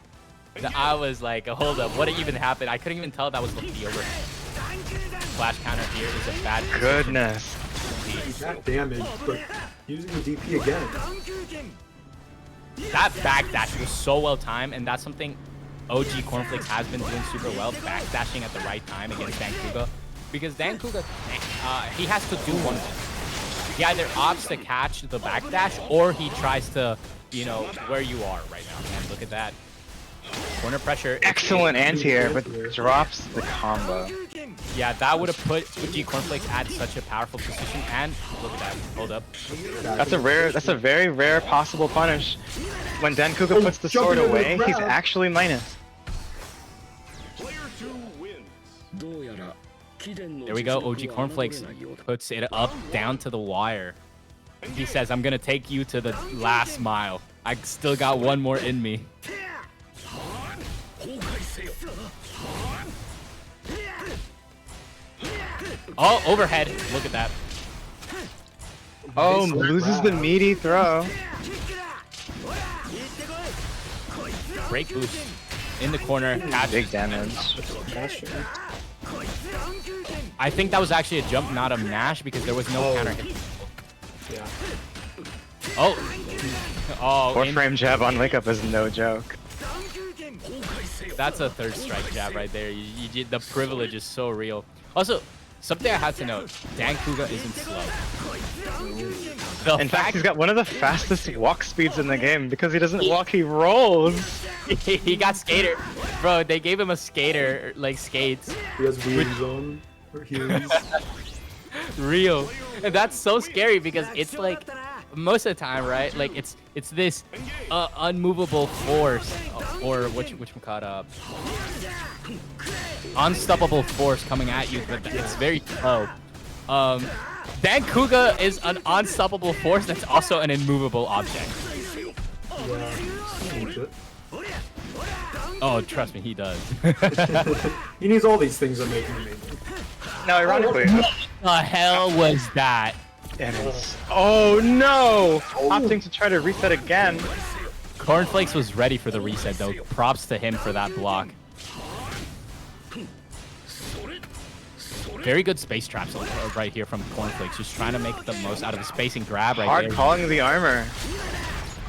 I was like, hold up, what even happened? I couldn't even tell that was the overhead. Flash counter here is a bad position. Goodness. That damage, but using the DP again. That backdash was so well timed, and that's something OG Cornflakes has been doing super well, backdashing at the right time against dancouga. Because dancouga, he has to do one thing. He either opts to catch the backdash, or he tries to, you know, where you are right now. And look at that. Corner pressure. Excellent anti-air, but drops the combo. Yeah, that would have put OG Cornflakes at such a powerful position. And look at that. Hold up. That's a very rare possible punish. When dancouga puts the sword away, he's actually minus. There we go. OG Cornflakes puts it up, down to the wire. He says, I'm going to take you to the last mile. I still got one more in me. Oh, overhead. Look at that. Oh, Nice loses the grab. meaty throw. Great boost in the corner. Catch. Big damage. Mashing. I think that was actually a jump, not a mash, because there was no Oh. counter hit. Yeah. Oh. Oh, 4-frame jab on wake up is no joke. that's a third strike jab right there. The privilege is so real. Also, something I have to note, dancouga isn't slow. In fact, he's got one of the fastest walk speeds in the game because he doesn't walk, he rolls. he got skater. Bro, they gave him a skater, like skates. He has wheels on. Or heels. Real. And that's so scary because it's like most of the time, right? Like it's this unmovable force or which we call it unstoppable force coming at you, but it's very slow. Dancouga is an unstoppable force that's also an immovable object. Yeah. Oh, trust me, he does. He needs all these things that make him amazing. Now, ironically, What the hell was that? it is. Oh no! Opting to try to reset again. Cornflakes was ready for the reset though. Props to him for that block. Very good space traps right here from Cornflakes. Just trying to make the most out of the spacing grab right Hard there. calling the armor.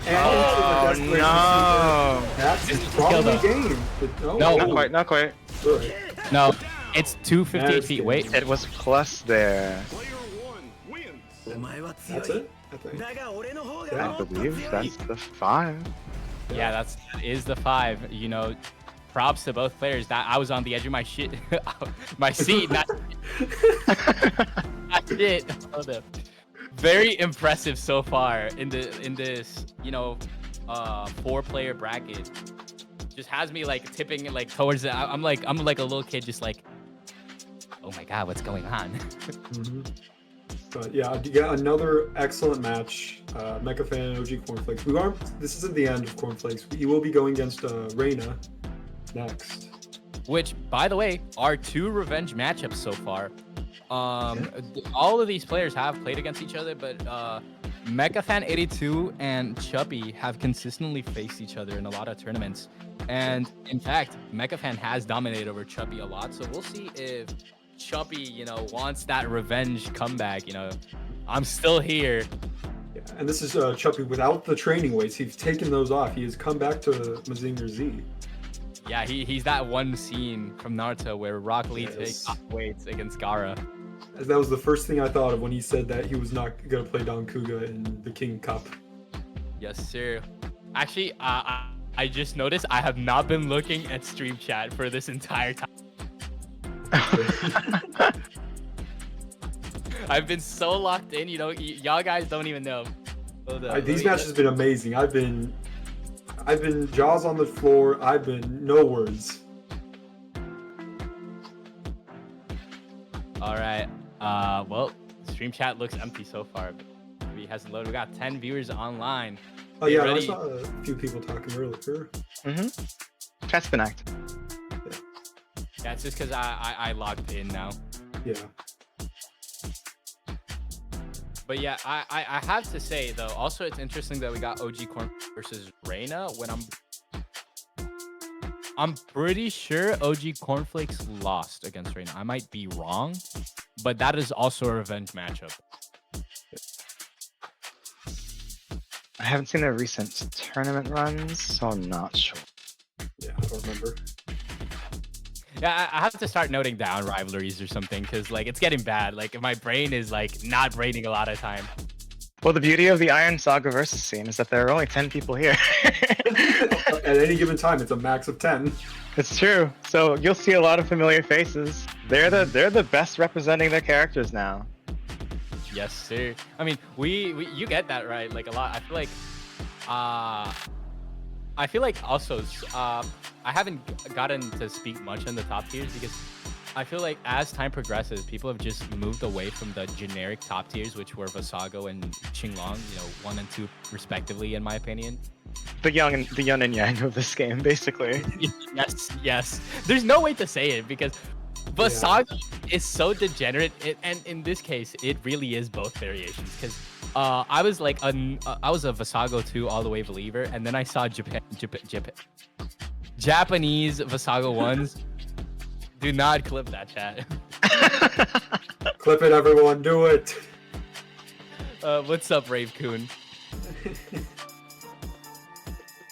Oh, No! That's This is probably the the kill, game. But No. Not quite, not quite. Alright. No, it's 258 That's feet. good. Wait, It was plus there. That's it, I think. I believe that's the 5. yeah, that is the 5. You know, props to both players. That I was on the edge of my shit, my seat. Not shit. Hold up. Very impressive so far in this, you know, 4-player bracket. Just has me like tipping like towards the. I'm like a little kid, just like, oh my god, what's going on? Mhm. But yeah, you got another excellent match. Mecha Fan and OG Cornflakes. This isn't the end of Cornflakes. You will be going against Reina next. Which, by the way, are 2 revenge matchups so far. All of these players have played against each other, but MechaFan82 and Chubby have consistently faced each other in a lot of tournaments. And in fact, MechaFan has dominated over Chubby a lot. So we'll see if Chubby, you know, wants that revenge comeback. You know, I'm still here. Yeah, and this is Chuppy without the training weights. He's taken those off. He has come back to Mazinger Z. Yeah, he's that one scene from Naruto where Rock Lee Yes. takes off weights against Gaara. That was the first thing I thought of when he said that he was not going to play dancouga in the King Cup. Yes, sir. Actually, I just noticed I have not been looking at stream chat for this entire time. I've been so locked in, you know, y'all guys don't even know. Hold up, These let me- matches have been amazing. I've been jaws on the floor. I've been no words. All right. Well, stream chat looks empty so far. Maybe it hasn't loaded. We got 10 viewers online. Oh Get yeah, I ready. saw a few people talking earlier. Chat's been active. Yeah, it's just because I logged in now. Yeah. But yeah, I have to say though, also it's interesting that we got OG Corn versus Reina when I'm pretty sure OG Cornflakes lost against Reina. I might be wrong, but that is also a revenge matchup. I haven't seen their recent tournament runs, so I'm not sure. Yeah, I don't remember. Yeah, I have to start noting down rivalries or something because like it's getting bad. Like my brain is like not braining a lot of time. Well, the beauty of the Iron Saga versus scene is that there are only 10 people here. At any given time, it's a max of 10. It's true. So you'll see a lot of familiar faces. They're the best representing their characters now. Yes, sir. I mean, we you get that right like a lot. I feel like also I haven't gotten to speak much in the top tiers because I feel like as time progresses, people have just moved away from the generic top tiers, which were Vasago and Qinglong, you know, 1 and 2 respectively, in my opinion. The yin and yang of this game, basically. Yes. There's no way to say it because But Saga is so degenerate, and in this case, it really is both variations. Because I was like, I was a Visago 2 all the way believer, and then I saw Japanese Visago 1s. Do not clip that, chat. Clip it, everyone. Do it. What's up, Rave Coon?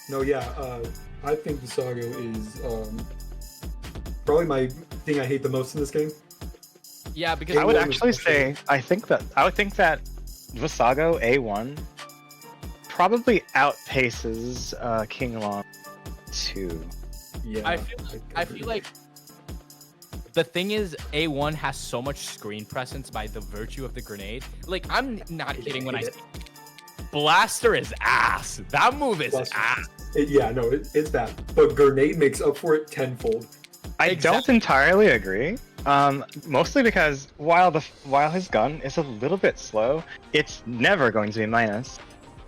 No, yeah. I think Visago is probably my thing I hate the most in this game. Yeah, because I would actually say I would think that Visago A1 probably outpaces King Long 2. Yeah, I feel like the thing is, A1 has so much screen presence by the virtue of the grenade. Like, I'm not kidding when I say Blaster is ass. That move is ass. It's that. But grenade makes up for it tenfold. I don't entirely agree. Mostly because while his gun is a little bit slow, it's never going to be minus.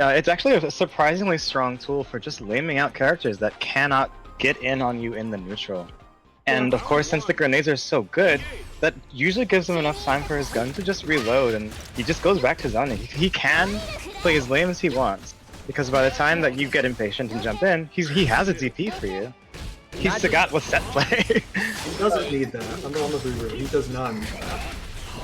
It's actually a surprisingly strong tool for just laming out characters that cannot get in on you in the neutral. And of course, since the grenades are so good, that usually gives him enough time for his gun to just reload, and he just goes back to zoning. He can play as lame as he wants, because by the time that you get impatient and jump in, he has a DP for you. He's Sagat with set play. He doesn't need that. I'm gonna be real. He does not need that.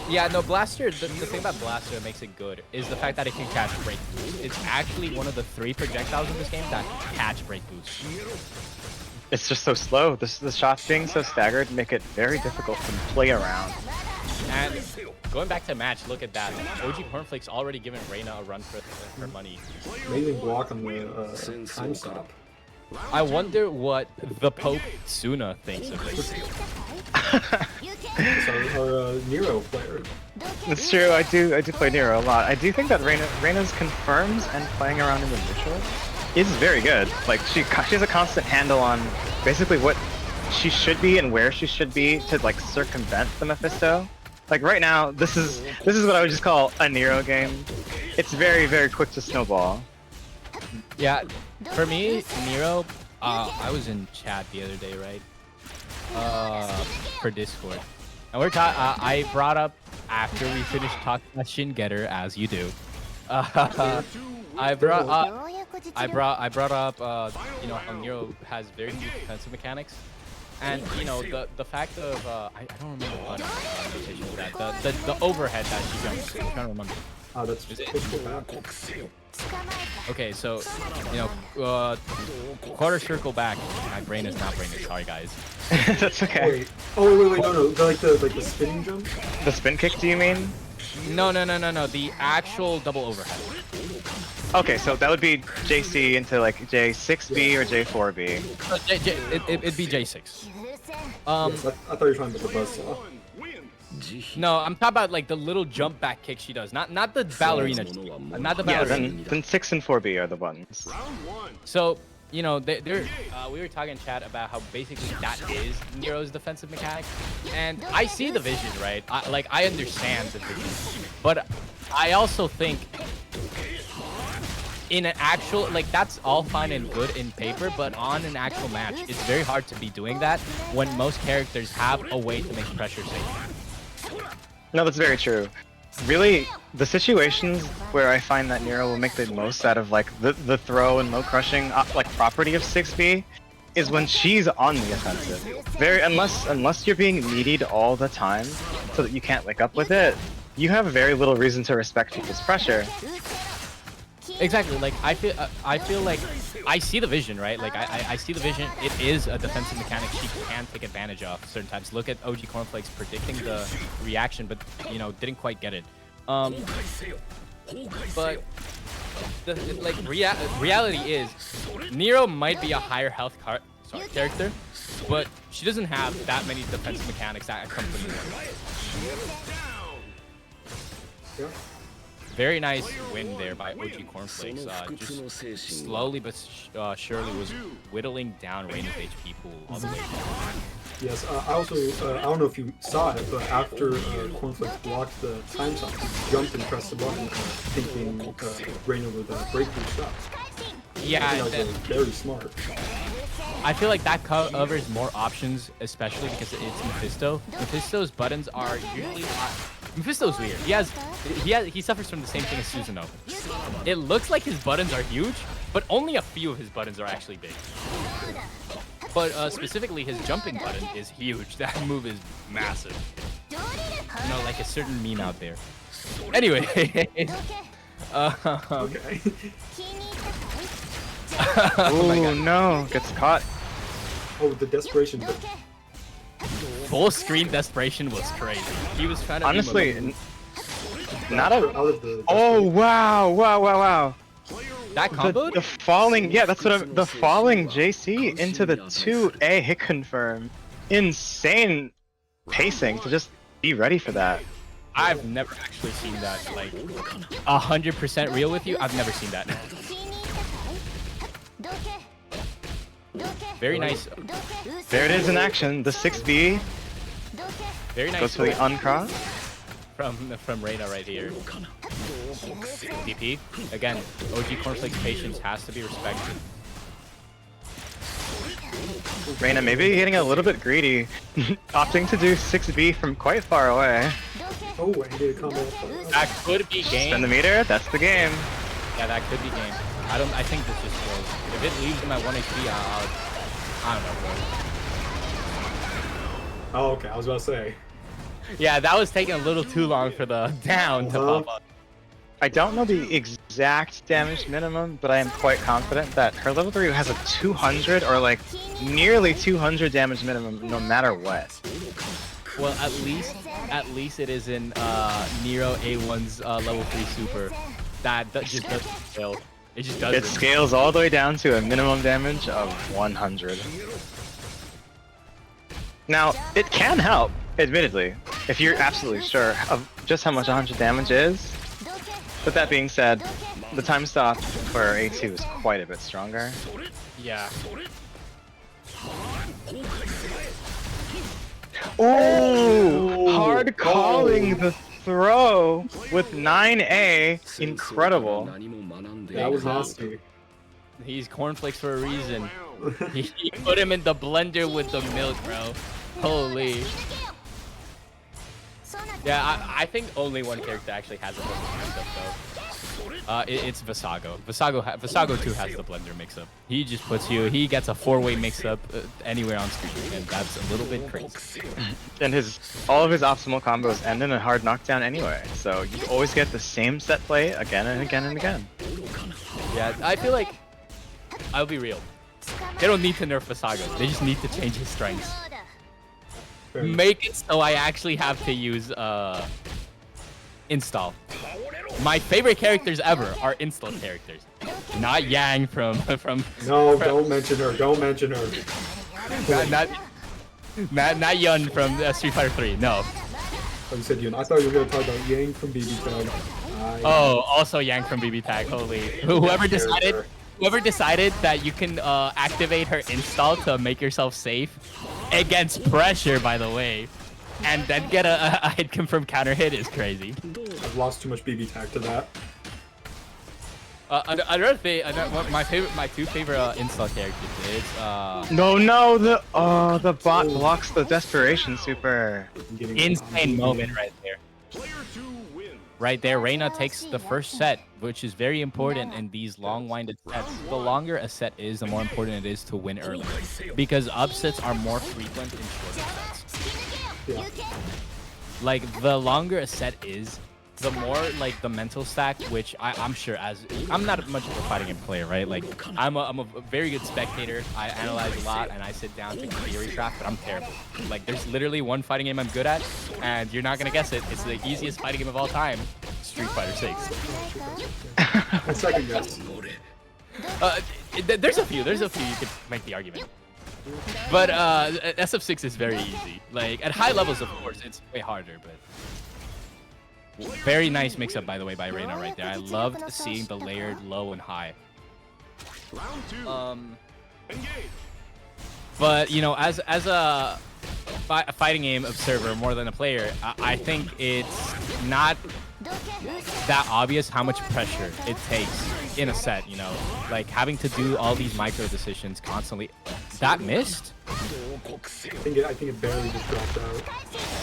Yeah, no, Blaster, the thing about Blaster that makes it good is the fact that it can catch break boost. It's actually one of the 3 projectiles in this game that catch break boost. It's just so slow. The shots being so staggered make it very difficult to play around. And going back to match, look at that. OG Cornflakes already giving Reina a run for her money. Amazing block on the time stop. I wonder what the Pope Suna thinks of this. Our Nero player. It's true. I do play Nero a lot. I do think that Reina's confirms and playing around in the neutral is very good. Like she has a constant handle on basically what she should be and where she should be to like circumvent the Mephisto. Like right now, this is what I would just call a Nero game. It's very, very quick to snowball. Yeah, for me, Nero, I was in chat the other day, right? For Discord. And we're talking, I brought up, after we finished talking about Shin Getter, as you do, I brought up, you know, how Nero has very few defensive mechanics. And, you know, the fact of, I don't remember what notation was that, the overhead that she jumps, I'm trying to remember. Oh, that's Is it? Okay, so, you know, quarter circle back. My brain is not braining. Sorry, guys. That's okay. Wait. Oh, wait, no. Like the spinning jump? The spin kick, do you mean? No. The actual double overhead. Okay, so that would be JC into like J6B or J4B. It'd be J6. Yes, I thought you were talking about the buzzsaw. No, I'm talking about like the little jump back kick she does, not the ballerina, not the ballerina. Yeah, then 6 and 4B are the buttons. So, you know, we were talking in chat about how basically that is Nero's defensive mechanic, and I see the vision, right? I understand the vision, but I also think in an actual, like, that's all fine and good in paper, but on an actual match, it's very hard to be doing that when most characters have a way to make pressure safe. No, that's very true. Really, the situations where I find that Nero will make the most out of like the throw and low crushing like property of 6B is when she's on the offensive. Unless you're being meatied all the time so that you can't wake up with it, you have very little reason to respect people's pressure. Exactly. Like I feel like I see the vision, right? Like I see the vision. It is a defensive mechanic she can take advantage of certain times. Look at OG Cornflakes predicting the reaction, but you know didn't quite get it. But reality is Nero might be a higher health character, but she doesn't have that many defensive mechanics that come from Nero. Yeah. Very nice win there by OG Cornflakes. Just slowly but surely was whittling down Reina's HP pool all the way down. Yes, I also, I don't know if you saw it, but after Cornflakes blocked the time stop, he jumped and pressed the button, thinking Reina would break through stuff. Yeah, that was very smart. I feel like that covers more options, especially because it's Mephisto. Mephisto's buttons are usually Mephisto's weird. He suffers from the same thing as Susanoo. It looks like his buttons are huge, but only a few of his buttons are actually big. But specifically, his jumping button is huge. That move is massive. You know, like a certain meme out there. Anyway. Okay. Oh no, gets caught. Oh, the desperation. Full screen desperation was crazy. He was trying to Honestly, not Out a. of the Oh wow! that combo. The falling, yeah, that's what I'm. The falling JC into the 2A hit confirm. Insane pacing to just be ready for that. I've never actually seen that. Like 100% real with you. I've never seen that. Very nice. There it is in action. The 6B Very nice. goes for the uncross. From Reina right here. DP again. OG cornflakes patience has to be respected. Reina maybe getting a little bit greedy, opting to do 6B from quite far away. Oh, I did a combo. That could be Spin game. the meter. That's the game. Yeah, that could be game. I think this just goes. If it leaves him at 1 HP, I don't know, bro. Oh, okay. I was about to say. Yeah, that was taking a little too long for the down to pop up. I don't know the exact damage minimum, but I am quite confident that her level 3 has a 200 or like nearly 200 damage minimum no matter what. Well, at least it is in Nero A1's level 3 super. That just doesn't fail. It just doesn't. It scales all the way down to a minimum damage of 100. Now, it can help, admittedly, if you're absolutely sure of just how much 100 damage is. But that being said, the time stop for A2 is quite a bit stronger. Yeah. Oh, hard calling the throw with 9A. Incredible. That was nasty. He's cornflakes for a reason. He put him in the blender with the milk, bro. Holy. Yeah, I think only one character actually has a blender mix-up though. It's Visago. Visago too has the blender mix-up. He just puts you. He gets a 4-way mix-up anywhere on screen, and that's a little bit crazy. And all of his optimal combos end in a hard knockdown anyway, so you always get the same set play again and again and again. Yeah, I feel like I'll be real. They don't need to nerf Visago. They just need to change his strengths. Make it so I actually have to use install. My favorite characters ever are install characters, not Yang from. No, don't mention her. Don't mention her. Not Yun from Street Fighter 3. No. Oh, you said Yun. I thought you were gonna talk about Yang from BB Tag. Oh, also Yang from BB Tag. Holy. Whoever decided that you can activate her install to make yourself safe against pressure, by the way, and then get a hit confirm counter hit is crazy. I've lost too much BB Tag to that. Another thing, my two favorite install characters is No, the bot blocks the desperation super. insane moment right there. Right there, Reina takes the first set, which is very important in these long winded sets. The longer a set is, the more important it is to win early, because upsets are more frequent in shorter sets. Yeah. Like the longer a set is, the more like the mental stack, which I'm sure I'm not much of a fighting game player, right? Like I'm a very good spectator. I analyze a lot and I sit down to theory track, but I'm terrible. Like there's literally one fighting game I'm good at, and you're not gonna guess it. It's the easiest fighting game of all time, Street Fighter 6. A second guess. There's a few you could make the argument. But SF6 is very easy. Like at high levels, of course, it's way harder, but. Very nice mix-up, by the way, by Reina right there. I loved seeing the layered low and high. But you know, as a fighting game observer more than a player, I think it's not that obvious how much pressure it takes in a set. You know, like having to do all these micro decisions constantly. That missed? I think it barely just dropped out.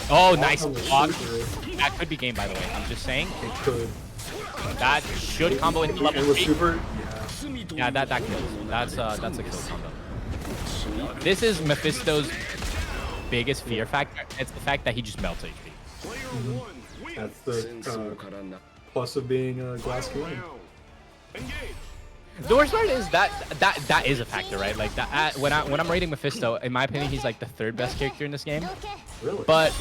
Oh, nice On the block. super, That could be game, by the way. I'm just saying. it could. That should combo into level And with 3. super, Yeah, that kills. That's a kill combo. This is Mephisto's biggest fear factor. It's the fact that he just melts HP. that's the plus of being a glass cannon. The worst part is that is a factor, right? Like that when I'm rating Mephisto, in my opinion, he's like the 3rd best character in this game. Really? But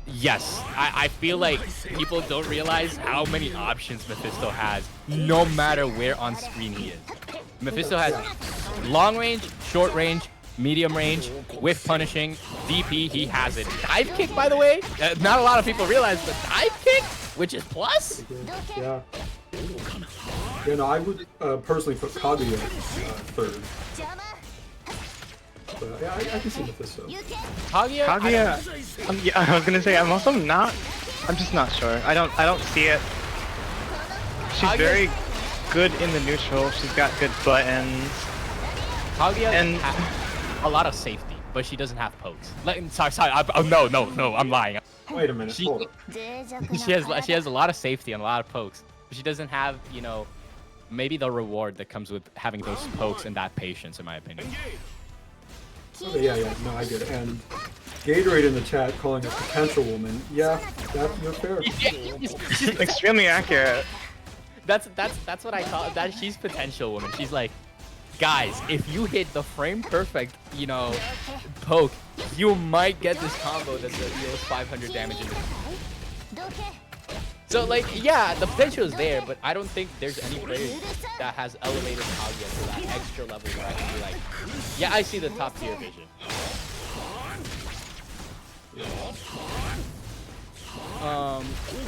yes, I feel like people don't realize how many options Mephisto has, no matter where on screen he is. Mephisto has long range, short range, medium range, whiff punishing, DP, he has it. Dive kick, by the way, not a lot of people realize the dive kick, which is plus. Yeah. Yeah, no, I would personally put Kaguya 3rd. But yeah, I can see Mephisto. Kaguya, yeah, I was gonna say I'm just not sure. I don't see it. She's Kaguya- very good in the neutral. She's got good buttons. Kaguya And- has a lot of safety, but she doesn't have pokes. Sorry, no, I'm lying. Wait a minute, hold up. She has a lot of safety and a lot of pokes, but she doesn't have, you know, maybe the reward that comes with having those pokes and that patience, in my opinion. Okay, yeah, no, I get it. And Gatorade in the chat calling a potential woman. Yeah, you're fair. Extremely accurate. That's what I call that. She's potential woman. She's like, guys, if you hit the frame perfect, you know, poke, you might get this combo that deals 500 damage in the. So like, yeah, the potential is there, but I don't think there's any player that has elevated Kaguya to that extra level where I can be like, yeah, I see the top tier vision.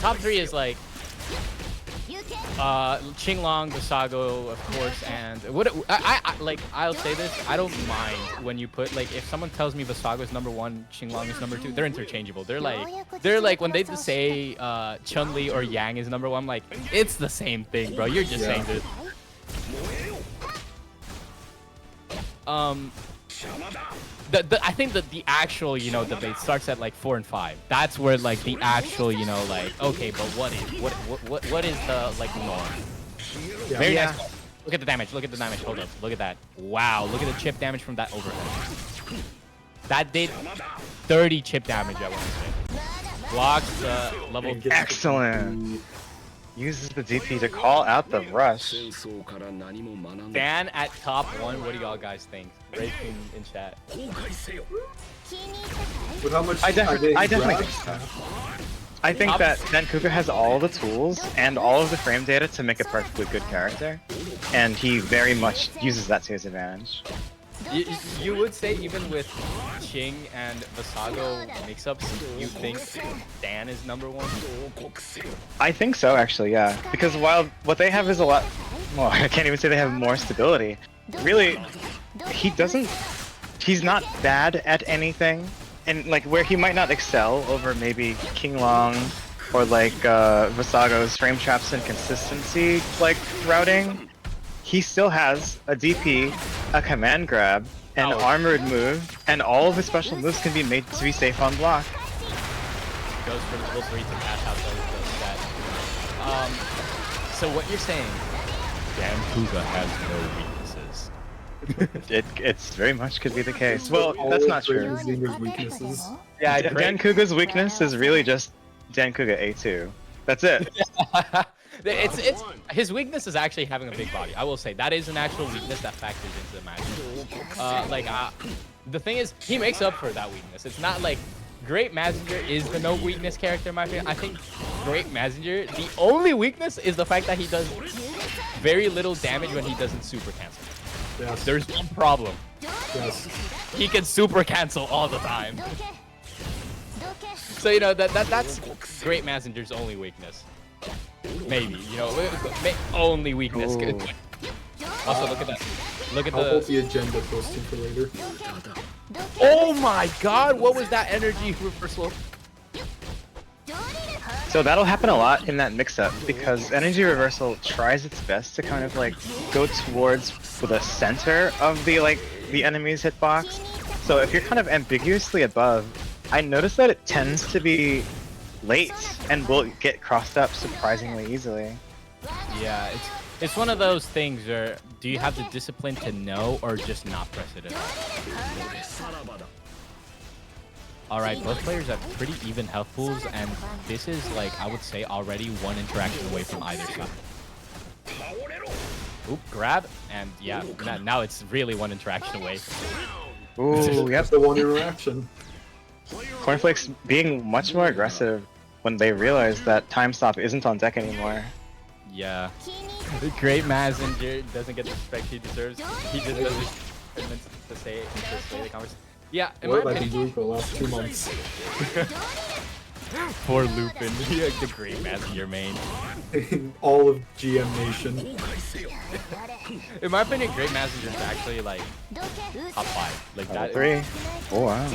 Top 3 is like Qinglong, the Saga, of course, and what I'll say this, I don't mind when you put, like, if someone tells me Visago is #1, Qinglong is #2, they're interchangeable. They're like when they say Chun-Li or Yang is #1, I'm like, it's the same thing, bro. You're just saying this. I think that the actual, you know, debate starts at like 4 and 5. That's where like the actual, you know, like, okay, but what is the like norm? Yeah. Very nice. Look at the damage. Look at the damage. Hold up. Look at that. Wow. Look at the chip damage from that overhead. That did 30 chip damage, I want to say. Blocks the level. Excellent. Uses the DP to call out the rush. Dan at top 1. What do y'all guys think? Rate in chat. With how much I definitely grabs? I think that dancouga has all the tools and all of the frame data to make a perfectly good character, and he very much uses that to his advantage. You would say even with Ching and Visago mix-ups, you think Dan is #1? I think so, actually, yeah. Because while what they have is a lot... Well, I can't even say they have more stability. Really, he's not bad at anything. And like where he might not excel over maybe Qinglong or like Visago's frame traps and consistency like routing, he still has a DP, a command grab, an armored move, and all of his special moves can be made to be safe on block. Goes for the level 3 to cash out those stats. So what you're saying, dancouga has no weaknesses. It's very much could be the case. Well, that's not true. Mazinger's weaknesses. Yeah, dancouga's weakness is really just dancouga A2. That's it. it's his weakness is actually having a big body. I will say that is an actual weakness that factors into the match. The thing is, he makes up for that weakness. It's not like Great Mazinger is the no weakness character in my opinion. I think Great Mazinger, the only weakness is the fact that he does very little damage when he doesn't super cancel. Yes. There's one problem. Yes. He can super cancel all the time. So you know that's Great Mazinger's only weakness. Maybe, you know, only weakness. Oh. Also, look at that. Look at I'll hold the. the agenda posting for later. Oh my God! What was that energy reversal? So that'll happen a lot in that mix-up because energy reversal tries its best to kind of like go towards the center of the like the enemy's hitbox. So if you're kind of ambiguously above, I noticed that it tends to be late and will get crossed up surprisingly easily. Yeah, it's one of those things where do you have the discipline to know or just not press it at all? Alright, both players have pretty even health pools, and this is like, I would say, already one interaction away from either side. Oop, grab, and yeah, now it's really one interaction away. Ooh, yep. The one interaction. Cornflakes being much more aggressive when they realize that time stop isn't on deck anymore. Yeah. The great Mazinger doesn't get the respect he deserves. He just doesn't to say the conversation. Yeah, in my What have I been opinion. doing for the last 2 months? Poor Lupin, the great Mazinger main. All of GM Nation. In my opinion, great Mazinger is actually like top 5. Like that. 3. Oh wow.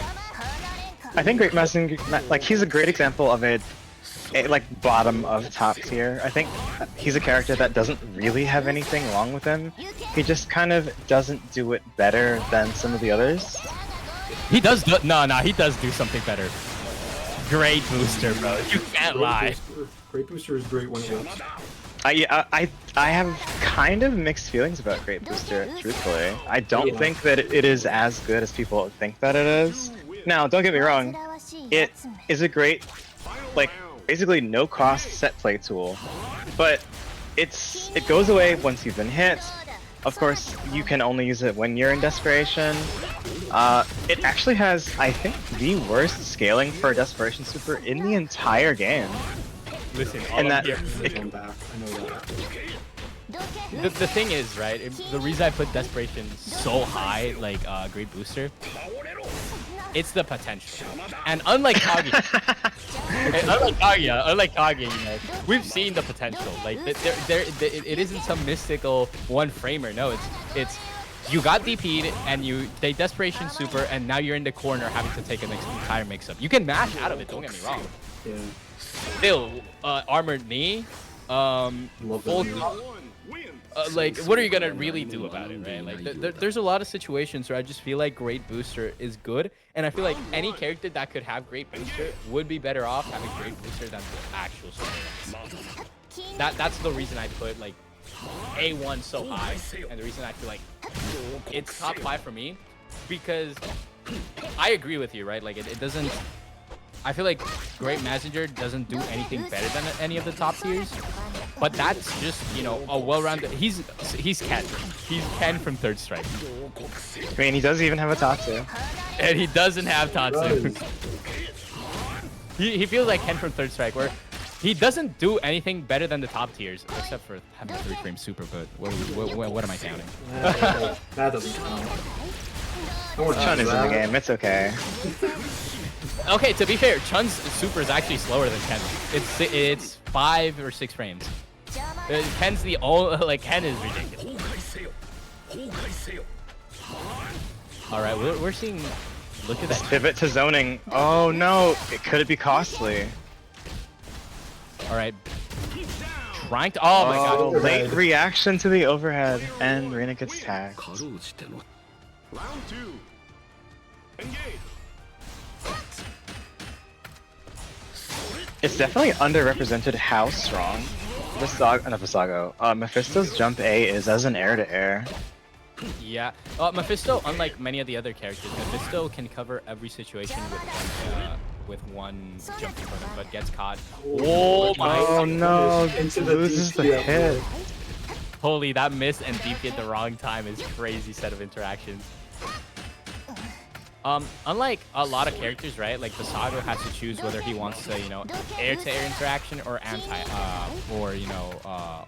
I think Great Messenger, like he's a great example of a like bottom of top tier. I think he's a character that doesn't really have anything wrong with him. He just kind of doesn't do it better than some of the others. He does he does do something better. Great booster, bro. You can't lie. Great booster is great when it works. I have kind of mixed feelings about Great Booster, truthfully. I don't think that it is as good as people think that it is. Now, don't get me wrong, it is a great, like, basically no-cost set play tool, but it goes away once you've been hit. Of course, you can only use it when you're in desperation. It actually has, I think, the worst scaling for a Desperation Super in the entire game. Listen, And that I'm back. I know that. the thing is, right? The reason I put Desperation so high, like Great Booster, it's the potential. And unlike Kaguya, you know, we've seen the potential. Like it isn't some mystical one framer. No, it's you got DP'd and they Desperation Super, and now you're in the corner having to take an entire mix-up. You can mash out of it. Don't get me wrong. Yeah. Still, armored knee, Love full. that. Like, what are you gonna really do about it, right? Like, there's a lot of situations where I just feel like Great Booster is good, and I feel like any character that could have Great Booster would be better off having Great Booster than the actual Super. That's the reason I put like A1 so high, and the reason I feel like it's top 5 for me, because I agree with you, right? Like, it doesn't. I feel like Great Mazinger doesn't do anything better than any of the top tiers, but that's just, you know, a well-rounded. He's Ken. He's Ken from Third Strike. I mean, he does even have a Tatsu. And he doesn't have Tatsu. he feels like Ken from Third Strike, where he doesn't do anything better than the top tiers, except for having 3-frame super. But what am I counting? That doesn't count. Chun is in the game. It's okay. Okay, to be fair, Chun's super is actually slower than Ken. It's 5 or 6 frames. Ken's the only, like, Ken is ridiculous. All right, we're seeing. Look at that Pivot to zoning. Oh no! Could it be costly? All right. Trying to. Oh my god. Late reaction to the overhead, and Reina gets tagged. Round 2. Engage. It's definitely underrepresented how strong Mephisto's jump A is as an air-to-air. Yeah. Mephisto, unlike many of the other characters, Mephisto can cover every situation with one jump in front of him, but gets caught. Oh my! Oh no! Into the Loses the DP. hit. Holy, that missed and DP at the wrong time is crazy set of interactions. Unlike a lot of characters, right? Like the Saga has to choose whether he wants to, you know, air-to-air interaction or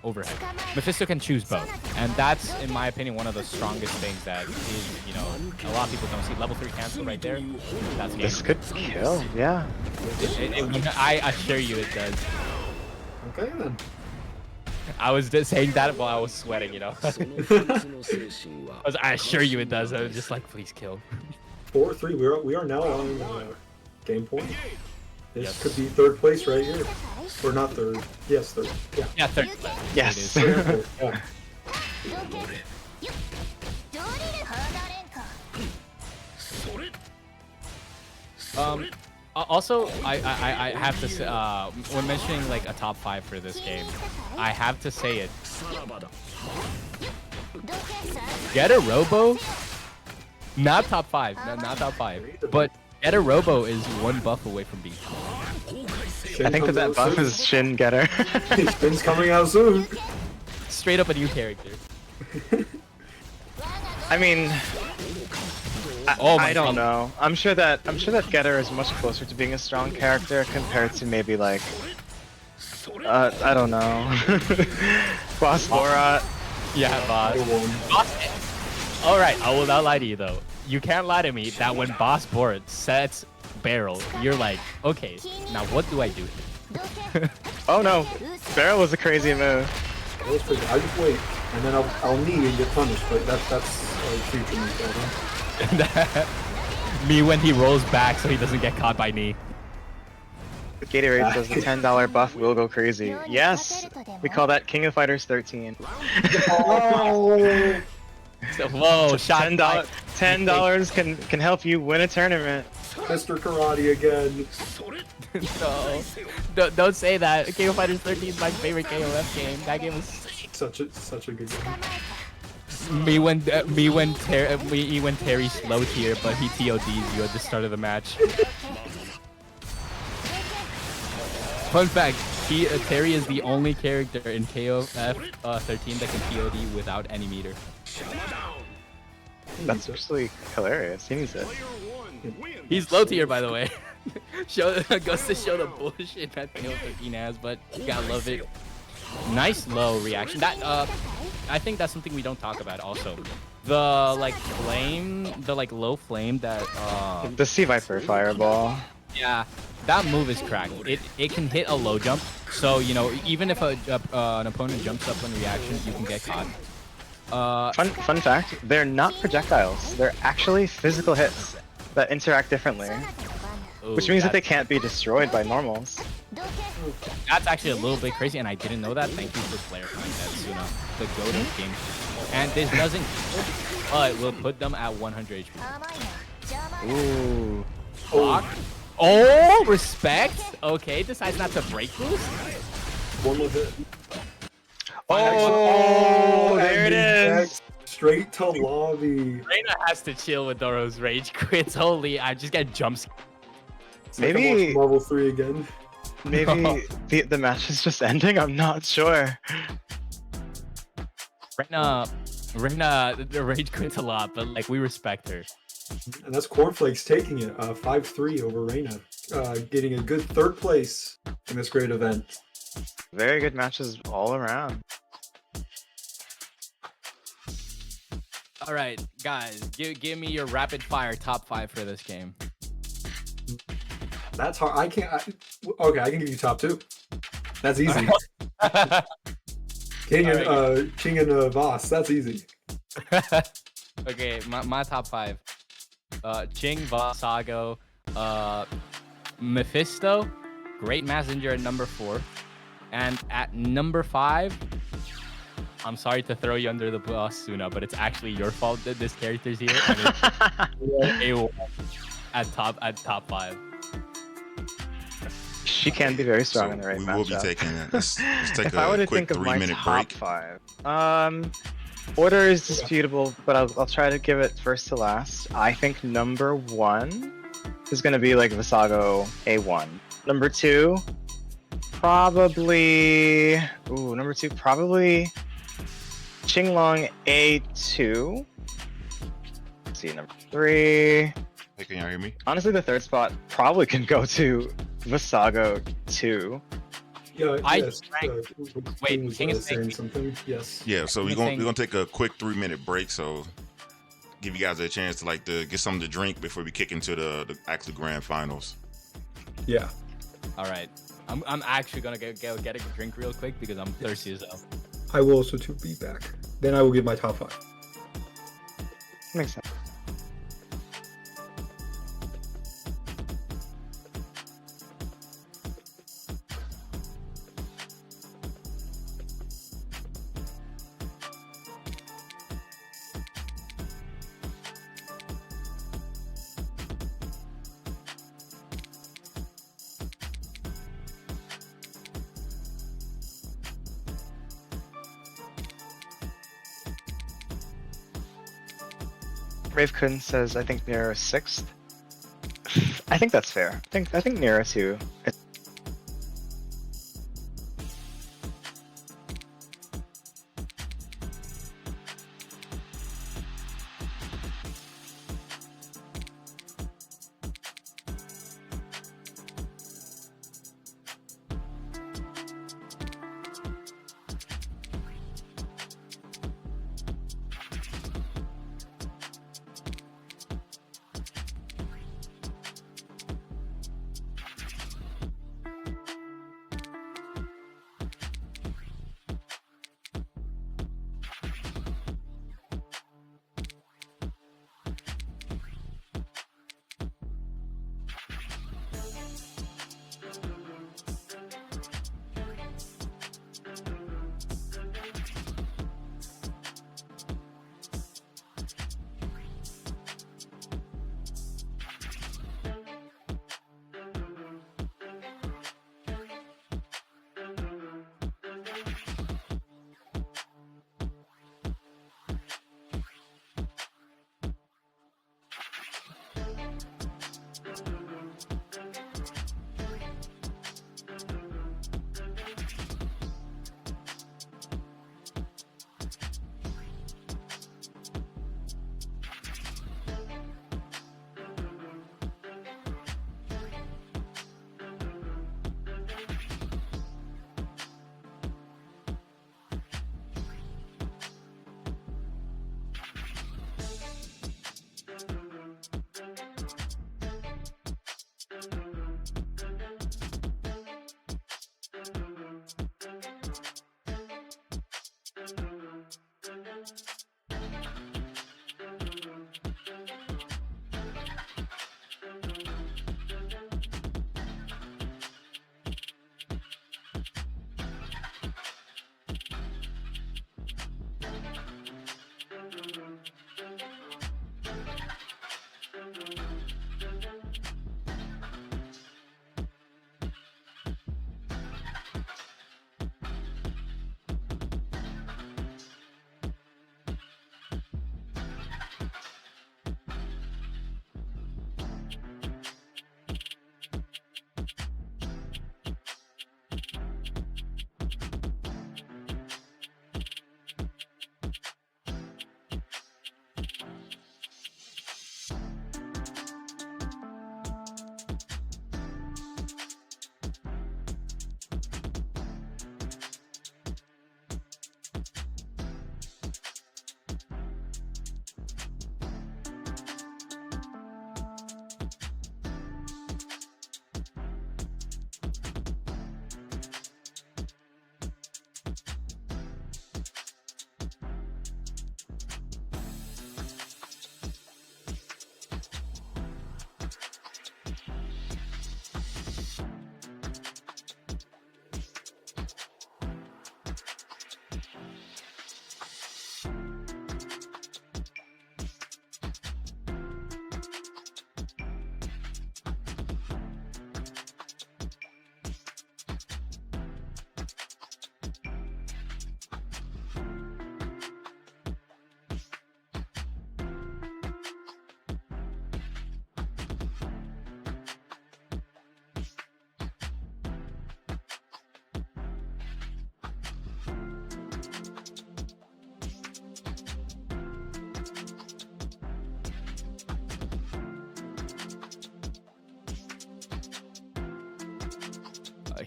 overhead. Mephisto can choose both, and that's, in my opinion, one of the strongest things that is, you know, a lot of people don't see. Level 3 cancel right there. That's game. This could kill. Yeah. I assure you, it does. Okay then. I was just saying that while I was sweating, you know. I assure you, it does. I was just like, please kill. 4-3. We are now on game point. This Yes. could be 3rd place right here, or not 3rd. Yes, 3rd. Yeah. Yeah, third. Yes. Yeah. Also, I have to say, when mentioning like a top 5 for this game, I have to say it. Get a Robo, not top 5, not top 5, but Get a Robo is 1 buff away from being. I think that buff is Shin Getter. Shin's coming out soon. Straight up a new character. I mean, I don't know. I'm sure that Getter is much closer to being a strong character compared to maybe like I don't know. Boss Borat. Yeah, boss. Alright, I will not lie to you though. You can't lie to me that when Boss Borat sets barrel, you're like, okay, now what do I do? Oh no, barrel was a crazy move. That was pretty. I just wait, and then I'll knee and get punished, but that's future me. Me when he rolls back so he doesn't get caught by knee. The Gatorade says the $10 buff will go crazy. Yes, we call that King of Fighters 13. Oh. Whoa, shot $10 can help you win a tournament. Mr. Karate again. No, don't say that. King of Fighters 13 is my favorite KOF game. That game was Such a good game. me when Terry slow tier, but he TODs you at the start of the match. Fun fact: Terry is the only character in KOF 13 that can TOD without any meter. That's actually hilarious. He needs it. He's low tier, by the way. Goes to show the bullshit that KOF 13 has, but you gotta love it. Nice low reaction. That I think that's something we don't talk about. Also, the like flame, the like low flame that The Sea Viper Fireball. yeah, that move is cracked. It can hit a low jump, so you know even if an opponent jumps up on reaction, you can get caught. Fun fact: they're not projectiles. They're actually physical hits that interact differently, which means that they can't be destroyed by normals. That's actually a little bit crazy, and I didn't know that. Thank you for clarifying that, Suna. The goat of game. And this doesn't kill, but will put them at 100 HP. Ooh. Block. Oh, respect. Okay, decides not to break boost. One more hit. Oh, there it and is. Straight to lobby. Reina has to chill with Doro's rage quits. Holy, I just get jumps. Maybe Marvel 3 again. maybe the match is just ending. I'm not sure. Reina, the rage quits a lot, but like we respect her. And that's Cornflakes taking it 5-3 over Reina, getting a good 3rd place in this great event. Very good matches all around. All right, guys, give me your rapid fire top 5 for this game. That's hard. Okay, I can give you top 2. That's easy. King and Voss. That's easy. Okay, my top 5. Ching, Voss, Saga, Mephisto, Great Mazinger at number 4. And at number 5, I'm sorry to throw you under the bus, Suna, but it's actually your fault that this character's here. And it's at top 5. She can be very strong in the right we matchup. will be taking it. Let's take If I were a to quick think of my 3-minute top break. 5, order is disputable, but I'll try to give it first to last. I think number 1 is going to be like Visago A1. Number 2, probably Qinglong A2. Let's see, number 3. Hey, can y'all hear me? Honestly, the 3rd spot probably can go to Visago 2. Yeah, Wait, King is saying saying- something. Yes. Yeah, so we're Anything- gonna take a quick 3-minute break, so give you guys a chance to to get something to drink before we kick into the actual grand finals. Yeah. All right, I'm actually gonna get a drink real quick because I'm thirsty as hell. I will also be back. Then I will give my top 5. Makes sense. Kun says, I think Nero 6th. I think that's fair. I think Nero too.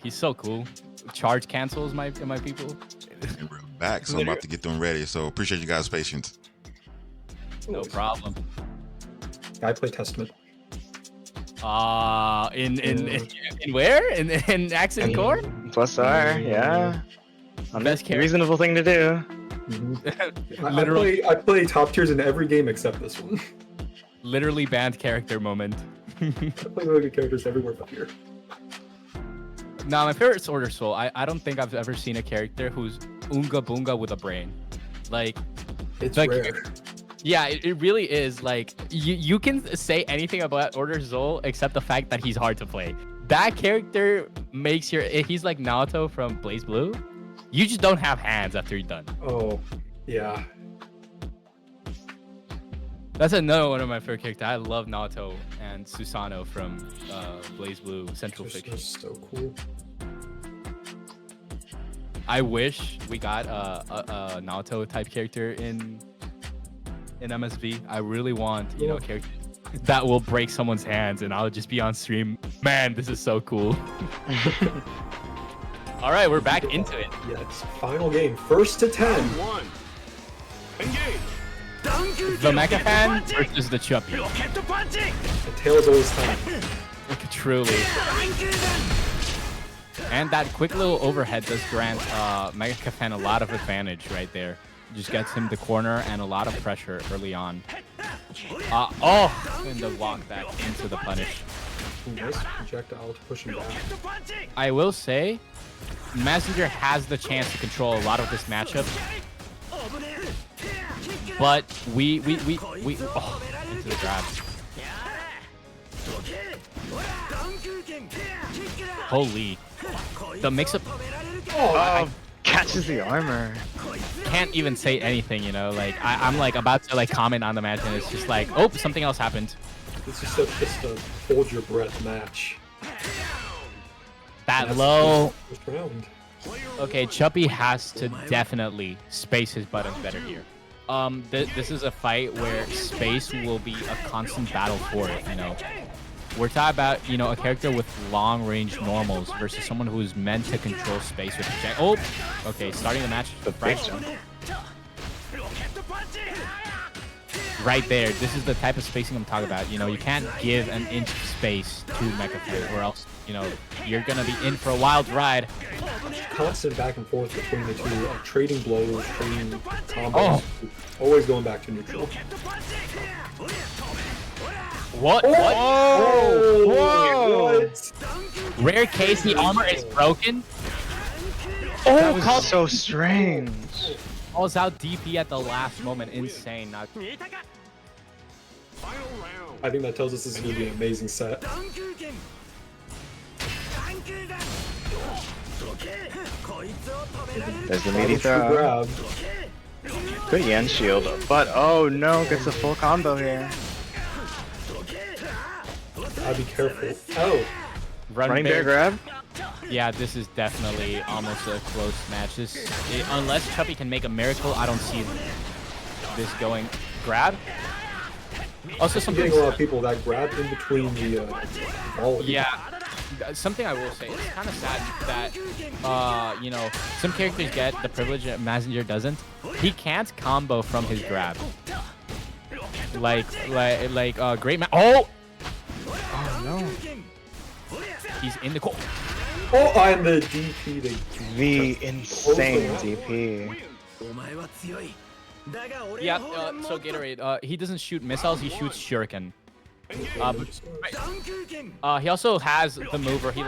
He's so cool. Charge cancels, my people. And we're back, so I'm about to get them ready. So appreciate you guys' patience. No problem. I play Testament. In where? In Accent Core? Plus R, yeah. Best character. Reasonable thing to do. Literally, I play top tiers in every game except this one. literally banned character moment. I play really good characters everywhere but here. Nah, my favorite is Order Soul. I don't think I've ever seen a character who's Oonga Boonga with a brain. Like, It's like, rare. yeah, it really is. Like, you can say anything about Order Soul except the fact that he's hard to play. That character makes he's like Naoto from Blaze Blue. You just don't have hands after you're done. Oh, yeah. That's another one of my favorite characters. I love Naoto and Susanoo from Blaze Blue Central They're Fiction. so cool. I wish we got a Naoto type character in MSV. I really want, you know, a character that will break someone's hands, and I'll just be on stream. Man, this is so cool. All right, we're back into it. Yes, final game, first to 10. The Mecha Fan versus the Chuppy. The tail's always time. Truly. And that quick little overhead does grant Mecha Fan a lot of advantage right there. Just gets him the corner and a lot of pressure early on. And the walk back into the punish. Ooh, nice projectile to push him back. I will say, mazingerz has the chance to control a lot of this matchup. But we into the grab. Holy. The mix-up. Oh, catches the armor. Can't even say anything, you know, like I'm like about to like comment on the match and it's just like, oh, something else happened. This is just a hold your breath match. That low. First round. Okay, Chuppy has to definitely space his buttons better here. This is a fight where space will be a constant battle for it, you know. We're talking about, you know, a character with long-range normals versus someone who is meant to control space with project. Oh, okay, starting the match. Right there, this is the type of spacing I'm talking about. You know, you can't give an inch of space to Mecha Fan, or else, you know, you're gonna be in for a wild ride. Constant back and forth between the two, trading blows, trading combos, always going back to neutral. What? Oh! Whoa! What? Rare case, the armor is broken. That was so strange. Calls out DP at the last moment. Insane. Not... I think that tells us this is going to be an amazing set. There's the meaty throw. Grab. Good Yen shield, but oh no, gets a full combo here. I'd be careful. Oh! Running bear grab? Yeah, this is definitely almost a close match. Unless Chuppy can make a miracle, I don't see this going. Grab? Also, I'm getting a lot of people that grab in between the ball. Yeah. Something I will say, it's kind of sad that, you know, some characters get the privilege that mazingerz doesn't. He can't combo from his grab. Like, great ma- Oh! Oh, no. He's in the core. Oh, and the DP. The insane DP. Yeah, so Gatorade, he doesn't shoot missiles, he shoots shuriken. He also has the move where he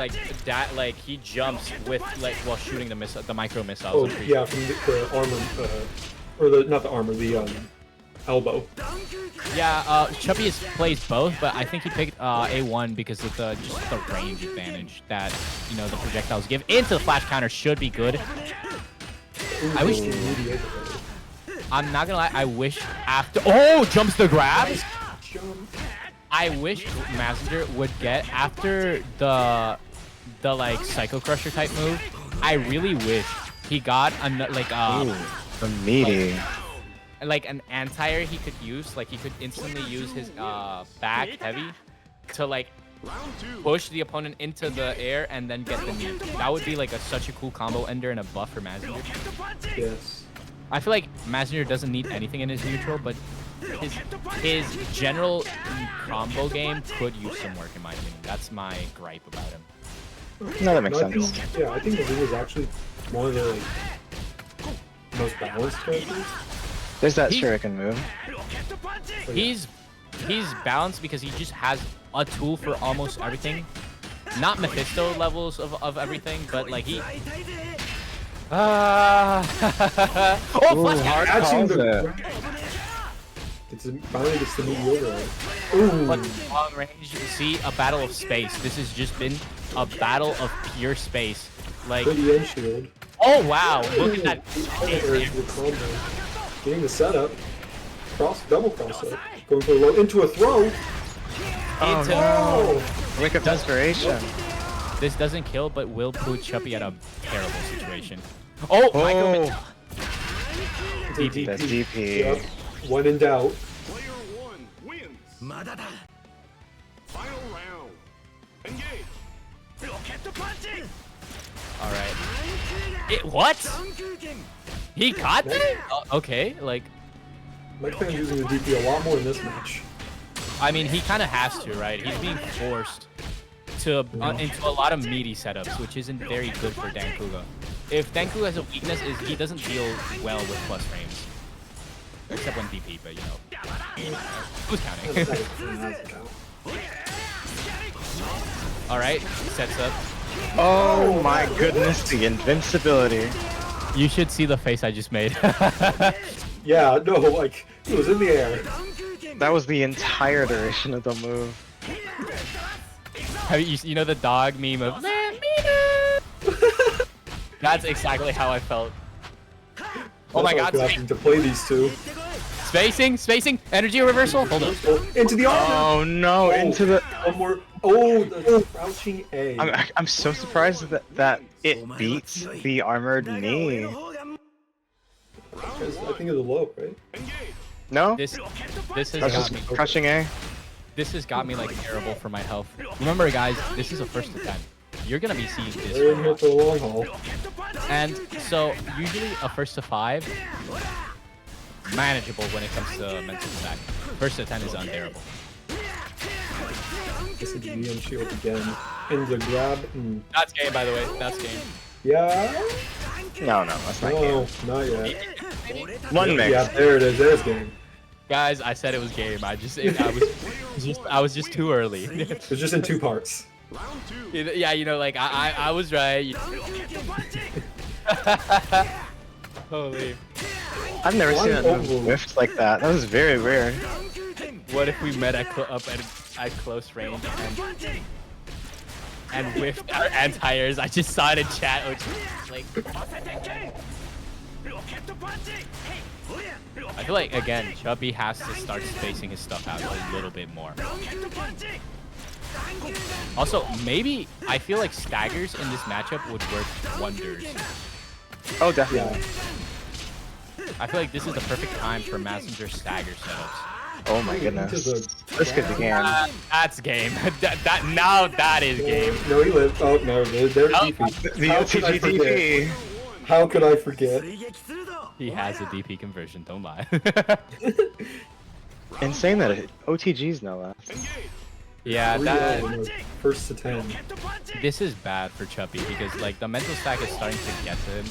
he jumps with while shooting the micro missiles. Oh yeah, from the armor, or not the armor, the elbow. Yeah, Chuppy plays both, but I think he picked A1 because of just the range advantage that, you know, the projectiles give into the flash counter should be good. I wish. I'm not gonna lie. I wish after. Oh, jumps the grab. I wish mazingerz would get after the like Psycho Crusher type move. I really wish he got the meaty. Like an anti-air he could use. Like he could instantly use his back heavy to like push the opponent into the air and then get the knee. That would be like such a cool combo ender and a buff for mazingerz. Yes. I feel like mazingerz doesn't need anything in his neutral, but his general combo game could use some work in my opinion. That's my gripe about him. No, that makes sense. Yeah, I think Mazingerz is actually one of the most balanced characters. There's that shuriken move. He's balanced because he just has a tool for almost everything. Not Mephisto levels of everything, but like he. Oh, hard calls it. Finally gets the meteor. Ooh. But long range, you see a battle of space. This has just been a battle of pure space. Like. Pretty end shield. Oh wow! Look at that. Getting the setup. Double cross up. Going for a low into a throw. Oh no! Wake up desperation. This doesn't kill, but will put Chuppy at a terrible situation. Oh, Michael. It's a DP. That's DP. Yep. When in doubt. Player 1 wins. Final round. Engage. All right. What? He caught that? Okay, like. Mike Fan's using the DP a lot more in this match. I mean, he kind of has to, right? He's being forced to into a lot of meaty setups, which isn't very good for dancouga. If dancouga has a weakness, is he doesn't deal well with plus frames, except when DP. But you know, who's counting? All right, sets up. Oh my goodness, the invincibility. You should see the face I just made. Yeah, no, like it was in the air. That was the entire duration of the move. Have you know the dog meme of "Let me know"? That's exactly how I felt. Oh my god, To play these two. spacing, energy reversal. Hold up. Oh, into the armor. Oh no, into the. One more. Oh, the crouching A. I'm so surprised that it beats the armored knee. I think it's a low, right? No? This has That's got just me. crushing A. This has got me like terrible for my health. Remember, guys, this is a first to 10. You're gonna be seeing this. They're in here for the long haul. And so usually a first to 5, manageable when it comes to mental stack. First to 10 is unbearable. This is the EM shield again. In the grab. That's game, by the way. That's game. Yeah. No, that's not No, game. not yet. One mix. Yeah, there it is. There's game. Guys, I said it was game. I was just too early. It's just in 2 parts. Yeah, you know, like I was right. Holy. I've never seen that move whiffed like that. That was very weird. What if we met at close range and whiffed our anti-airs? I just saw it in chat. Like, I feel like again, Chubby has to start spacing his stuff out a little bit more. Also, maybe I feel like staggers in this matchup would work wonders. Oh, definitely. I feel like this is the perfect time for mazingerz stagger setups. Oh my goodness. This could be game. That's game. Now that is game. No, he lived. Oh, no, they're Oh, DP. The How could I OTG forget? DP. How could I forget? He has a DP conversion, don't lie. Insane that OTG's no less. Yeah, that First to 10. this is bad for Chuppy because like the mental stack is starting to get to him.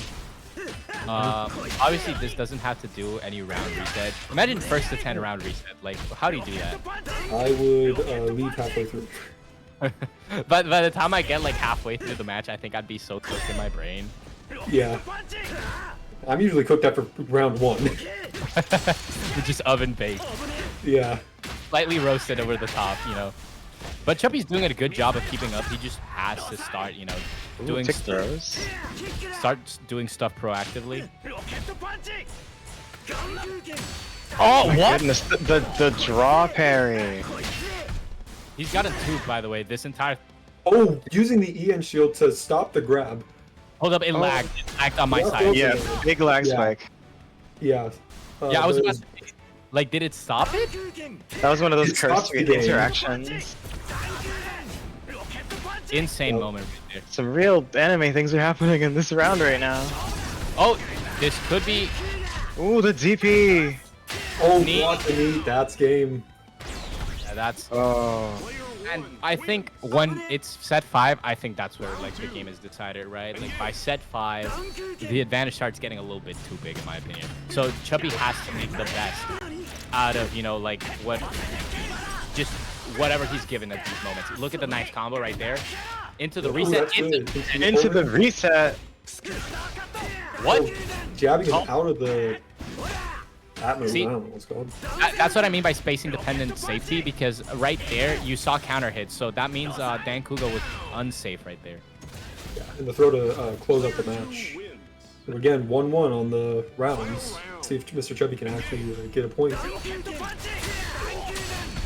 Obviously this doesn't have to do any round reset. Imagine first to 10 round reset. Like, how do you do that? I would leave halfway through. But by the time I get like halfway through the match, I think I'd be so cooked in my brain. Yeah. I'm usually cooked after round 1. Just oven baked, Yeah. slightly roasted over the top, you know. But Chuppy's doing a good job of keeping up. He just has to start, you know, doing Tick throws. start doing stuff proactively. Oh, what? Goodness, the draw parry. He's got a tube, by the way. This entire Oh, using the EN shield to stop the grab. hold up, it lagged. It lagged on my Yeah, side. Yeah, big lag Yeah. spike. Yeah. Yeah, I was about to say, like, did it stop it? That was one of those It stops cursed the game. interactions. Insane Yep. moment right there. Some real anime things are happening in this round right now. Oh, this could be. Ooh, the DP. Oh, Knee. block the knee. That's game. Yeah, that's. Oh. And I think when it's set 5, I think that's where like the game is decided, right? Like by set 5, the advantage starts getting a little bit too big, in my opinion. So Chuppy has to make the best out of, you know, like just whatever he's given at these moments. Look at the nice combo right there. Into the Ooh, reset. that's good. Into the reset. What? Jabbing him Oh. out of the... That move, See? I don't know what's called. That's what I mean by spacing dependent safety, because right there you saw counter hits, so that means dancouga was unsafe right there. Yeah, and the throw to close out the match. So again, 1-1 on the rounds. See if Mr. Chubby can actually get a point.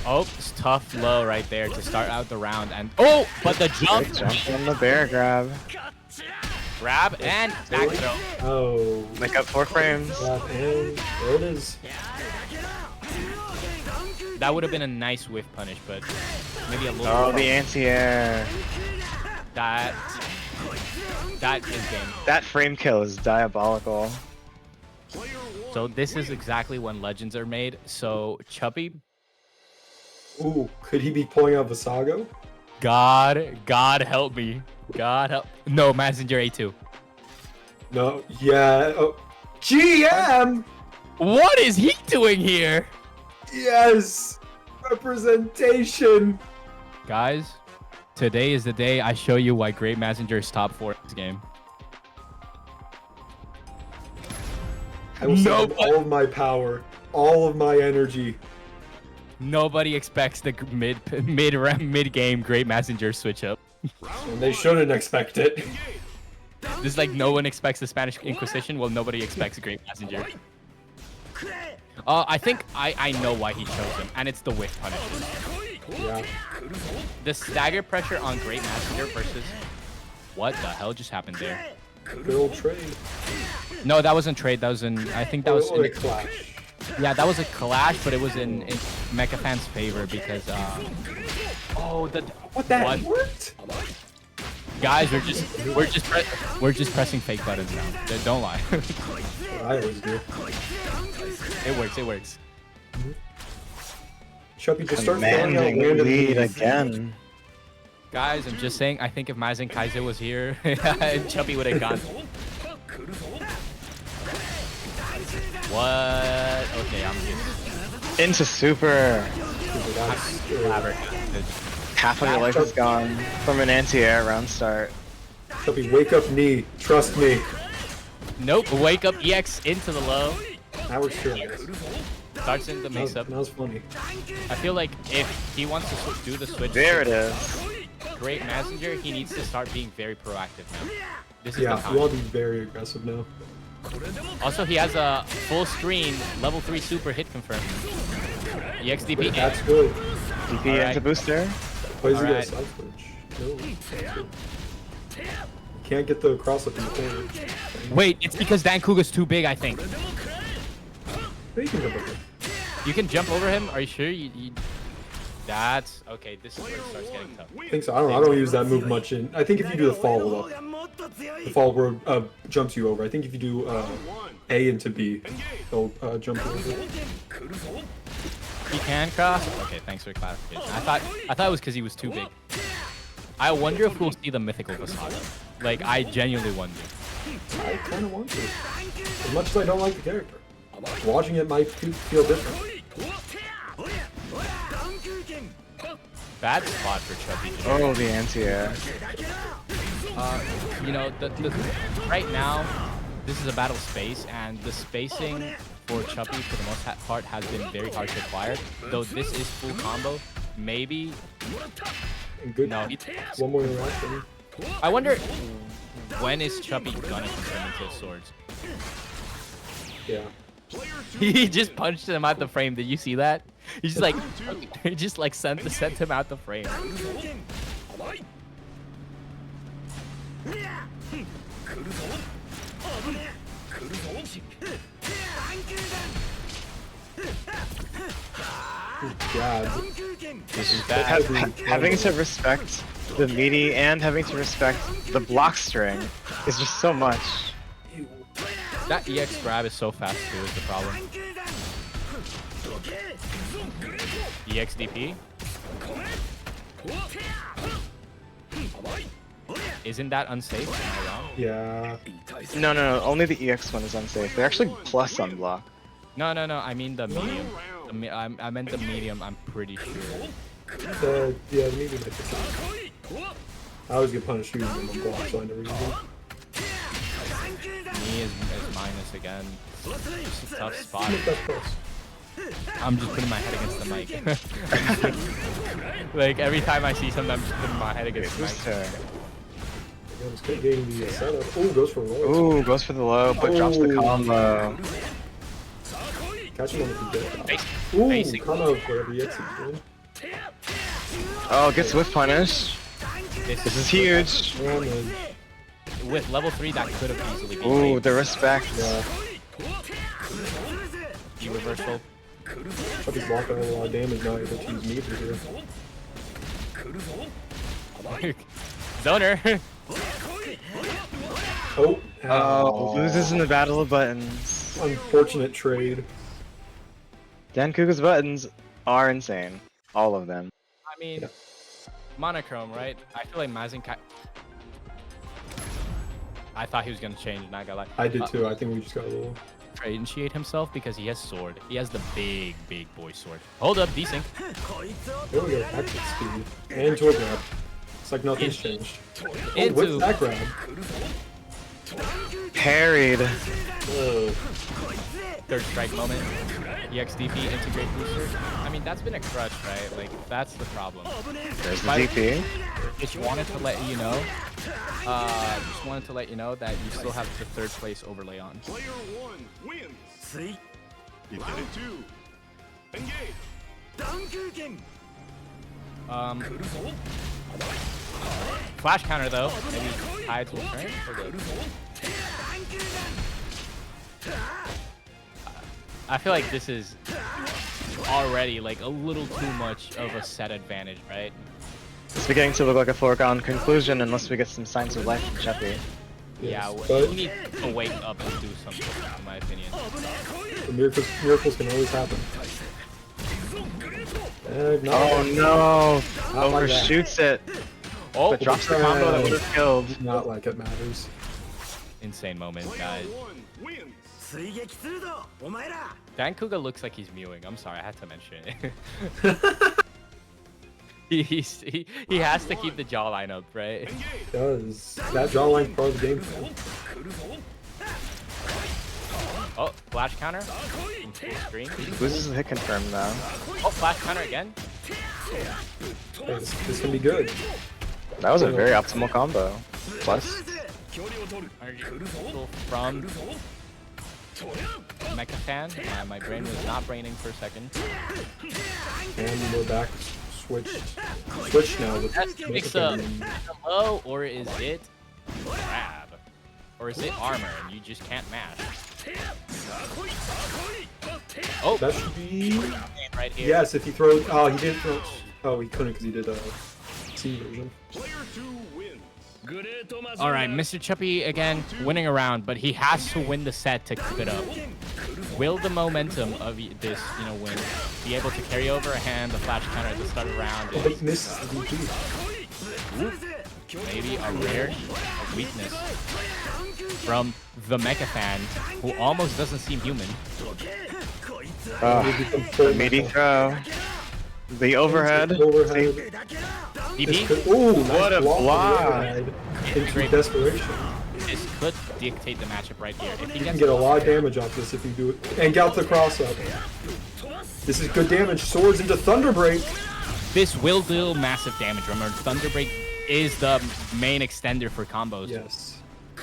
Oh, it's tough low right there to start out the round. And oh, but the jump. Great jump on the bear grab. Grab and back throw. Oh. Make up 4 frames. Yeah, and there it is. That would have been a nice whiff punish, but maybe a little. Oh, the anti-air. That is game. That frame kill is diabolical. So this is exactly when legends are made. So Chubby, Ooh, could he be pulling out the Saga? God help me. God help. No, Mazinger A2. No. Yeah. Oh. GM. What is he doing here? Yes. Representation. Guys, today is the day I show you why Great Mazinger is top 4 in this game. I will send all of my power, all of my energy. Nobody expects the mid game Great Mazinger switch up. And they shouldn't expect it. This is like no one expects the Spanish Inquisition. Well, nobody expects Great Mazinger. I think I know why he chose him, and it's the whiff punishes. Yeah. The stagger pressure on Great Mazinger versus what the hell just happened there? Good old trade. No, that wasn't trade. That was in. I think that was. Oh, a clash. Yeah, that was a clash, but it was in Mechafan's favor because. Oh, the. What that worked? Guys, we're just pressing fake buttons now. Don't lie. I always do. It works. It works. Chubby, just start throwing out Commanding random lead moves. again. Guys, I'm just saying. I think if Mazen Kaiser was here, Chubby would have gone. What? Okay, I'm good. Into super. Flabbergasted. Half of your life is gone from an anti-air round start. Chubby, wake up knee. Trust me. Nope. Wake up EX into the low. Now we're sure. That Starts in the mix up. was funny. I feel like if he wants to do the switch, There it is. Great Messenger, he needs to start being very proactive now. This is the Yeah, time. we want to be very aggressive now. Also, he has a full screen level 3 super hit confirmed. EXDP. That's good. DP Alright. into booster. Why does he get a Alright. side switch? No. That's good. Can't get the cross up in the corner. Wait, it's because dancouga's too big, I think. No, you can jump over. You can jump over him? Are you sure? That's okay. This is where it starts getting tough. I think so. I don't use that move much in. I think if you do the follow up, the follow where jumps you over. I think if you do A into B, they'll jump you over. He can cross? Okay, thanks for clarification. I thought it was because he was too big. I wonder if we'll see the mythical Saga. Like, I genuinely wonder. I kind of want to. As much as I don't like the character. Watching it might feel different. Bad spot for Chubby. Oh, the anti-air. You know, right now, this is a battle space, and the spacing for Chubby, for the most part, has been very hard to acquire. Though this is full combo, maybe. And good. No, One more interaction. I wonder when is Chubby gonna turn into swords? Yeah. He just punched him out the frame. Did you see that? He just like, he just like sent him out the frame. God. This is bad. Having to respect the meaty and having to respect the block string is just so much. That EX grab is so fast too. Is the problem? EX DP. Isn't that unsafe? Am I wrong? Yeah. No. Only the EX one is unsafe. They're actually plus on block. No. I mean the medium. I meant the medium. I'm pretty sure. Yeah, the medium I think. I always get punished using them on block, so I never use them. Me is minus again. It's a tough spot. Make that plus. I'm just putting my head against the mic. Like every time I see something, I'm just putting my head against the mic. Booster. Again, it's good getting the setup. Ooh, goes for roll. Ooh, goes for the low, but drops the combo. Catch him on the dead. Basic. Ooh, Basic. combo whatever EX is doing. Oh, gets whiff punish. This is huge. Oh, man. With level 3, that could have easily been. Ooh, saved. the respect. Yeah. E reversal. Chuppy's blocking a lot of damage, not able to use meter here. Zoner. Oh, Oh, loses in the battle of buttons. unfortunate trade. Dancouga's buttons are insane. All of them. I mean, Yeah. monochrome, right? I feel like Mazinkai. I thought he was gonna change, not gonna lie. I did too. I think we just got a little. Initiate himself because he has sword. He has the big boy sword. Hold up, desync. There we go. Active speed. And to a grab. It's like nothing's changed. Oh, Into with that grab. Parried. Oh, third strike moment. EXDP integrate booster. I mean, that's been a crutch, right? Like, that's the problem. There's the But- DP. Just wanted to let you know. That you still have the third place overlay on. Player 1 wins. You get Round it. 2. Engage. Flash counter though. Maybe tides will turn. I feel like this is already like a little too much of a set advantage, right? It's beginning to look like a foregone conclusion unless we get some signs of life from Chappie. Yeah, but we need to wake up and do something, in my opinion. the miracles can always happen. Not Oh no! Not like that. Overshoots it. Oh, But drops the combo that would have killed. Not like it matters. insane moment, Player guys. 1 wins. dancouga looks like he's mewing. I'm sorry, I had to mention it. he has to keep the jawline up, right? Engage. Does that jawline part of the game plan? Oh, flash counter. In full screen. Loses the hit confirm though. Oh, flash counter again. Hey, this can be good. That was a very optimal combo. Plus, From Mecha fan. My brain was not braining for a second. And we're back. Switch now with That's Mecha mix up. Fan. Hello, or is it grab? Or is it armor and you just can't mash? Oh, That should be. right here. Yes, if he throws. Oh, he didn't throw. Oh, he couldn't because he did a C version. Player 2 wins. All right, Mr. Chuppy again winning a round, but he has to win the set to keep it up. Will the momentum of this, win be able to carry over a hand, the flash counter at the start of the round? Oh, but he misses the DP. Maybe a rare weakness from the Mecha fan, who almost doesn't seem human. the meaty throw. The overhead. Overhead. DP? Ooh, What a block. Into desperation. This could dictate the matchup right here. If he You can gets get a lot of damage off this if you do it. And get the cross up. This is good damage. Swords into Thunder Break. this will deal massive damage. Remember, Thunder Break is the main extender for combos. Yes.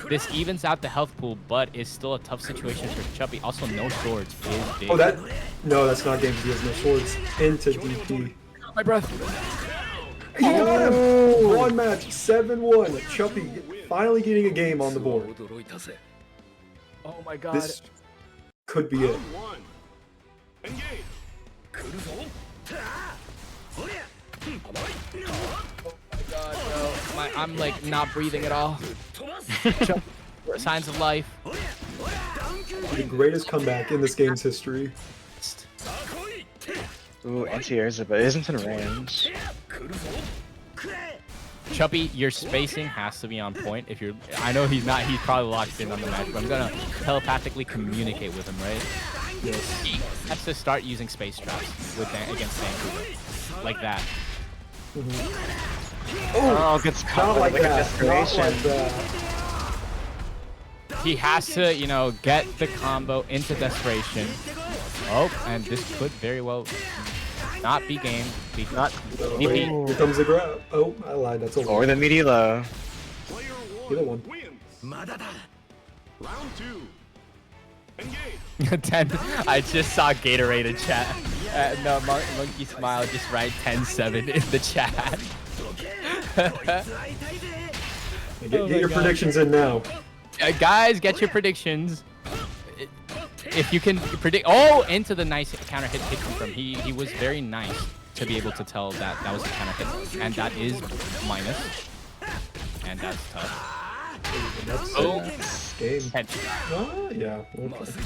This evens out the health pool, but is still a tough situation for Chuppy. Also, no swords is big. Oh, that. No, that's not game. He has no swords. Into DP. My breath. He got him! One match, 7-1. Chuppy finally getting a game on the board. Oh my god. This could be it. Round 1. Engage. God, bro. I'm like not breathing at all. Signs of life. The greatest comeback in this game's history. Ooh, anti-airs it, but it isn't in range. Chuppy, your spacing has to be on point. If you're, I know he's not. He's probably locked in on the match, but I'm gonna telepathically communicate with him, right? Yes. He has to start using space traps with against dancouga, like that. Oh, gets caught Not with like like a that. Not desperation. like that. He has to, get the combo into desperation. Oh, and this could very well not be game. Be not. Wait, DP. here comes the grab. Oh, I lied. That's a Or the meaty low. Player Either 1 one. wins. Round 2. Engage. 10. I just saw Gatorade in chat. No, Monkey Smile just write 10-7 in the chat. Get your predictions in now. Guys, get your predictions. If you can predict, oh, into the nice counter hit from he was very nice to be able to tell that that was a counter hit, and that is minus, and that's tough. And that's game. 10. Oh, yeah. Okay.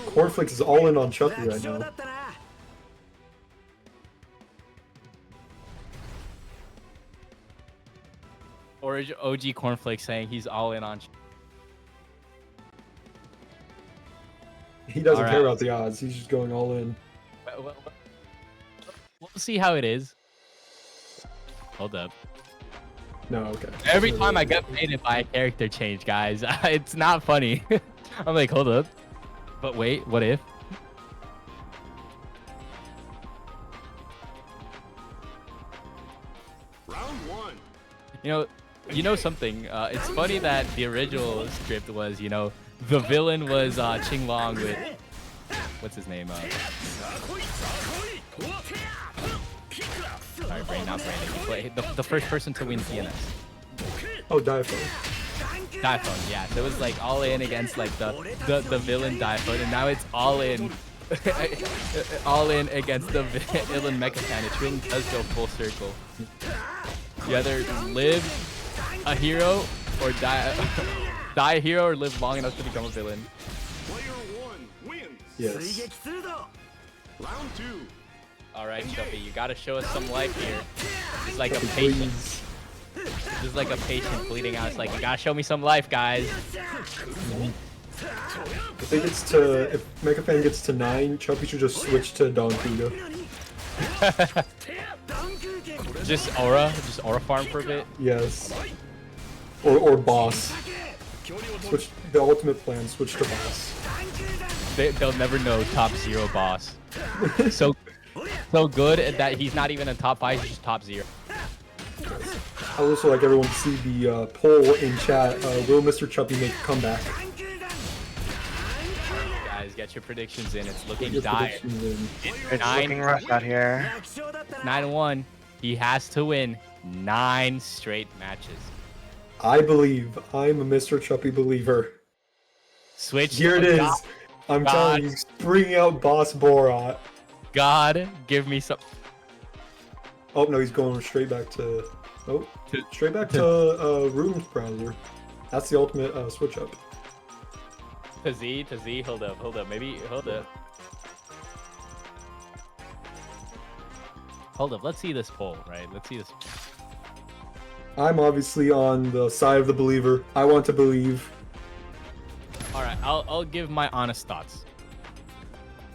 Cornflakes is all in on Chucky right now. Or OG Cornflakes saying he's all in on. He doesn't All care right. about the odds. He's just going all in. We'll see how it is. Hold up. No, okay. Every time I get baited by a character change, guys, it's not funny. I'm like, hold up. But wait, what if? Round 1. You know something? It's funny that the original script was, the villain was Ching Long with, what's his name? Sorry, brain, not brain. He played the first person to win TNS. Oh, Diaphone. Diaphone, yeah. So it was like all in against like the villain Diaphone, and now it's all in, all in against the villain Mechafan. It really does go full circle. You either live a hero or die a hero, or live long enough to become a villain. Player 1 wins. Yes. Round 2. All right, Chuppy, you gotta show us some life here. It's like a patient. This is like a patient bleeding out. It's like, you gotta show me some life, guys. If Mechafan gets to 9, Chucky should just switch to dancouga. Just aura farm for a bit. Yes. Or boss. Switch the ultimate plan. Switch to boss. They'll never know top 0 boss. So good that he's not even in top 5. He's just top 0. I would also like everyone to see the poll in chat. Will Mr. Chuppy make a comeback? Guys, get your predictions in. It's looking Your dire. predictions in. It's looking rough out here. 9-1. He has to win 9 straight matches. I believe. I'm a Mr. Chuppy believer. Switch. Here it is. God, I'm God. telling you, bringing out Boss Borat. God, give me some. Oh no, he's going straight back to. Oh, straight back to Rune's browser. That's the ultimate switch up. To Z. Hold up. Maybe hold up. Hold up. Let's see this poll, right? Let's see this. I'm obviously on the side of the believer. I want to believe. All right, I'll give my honest thoughts.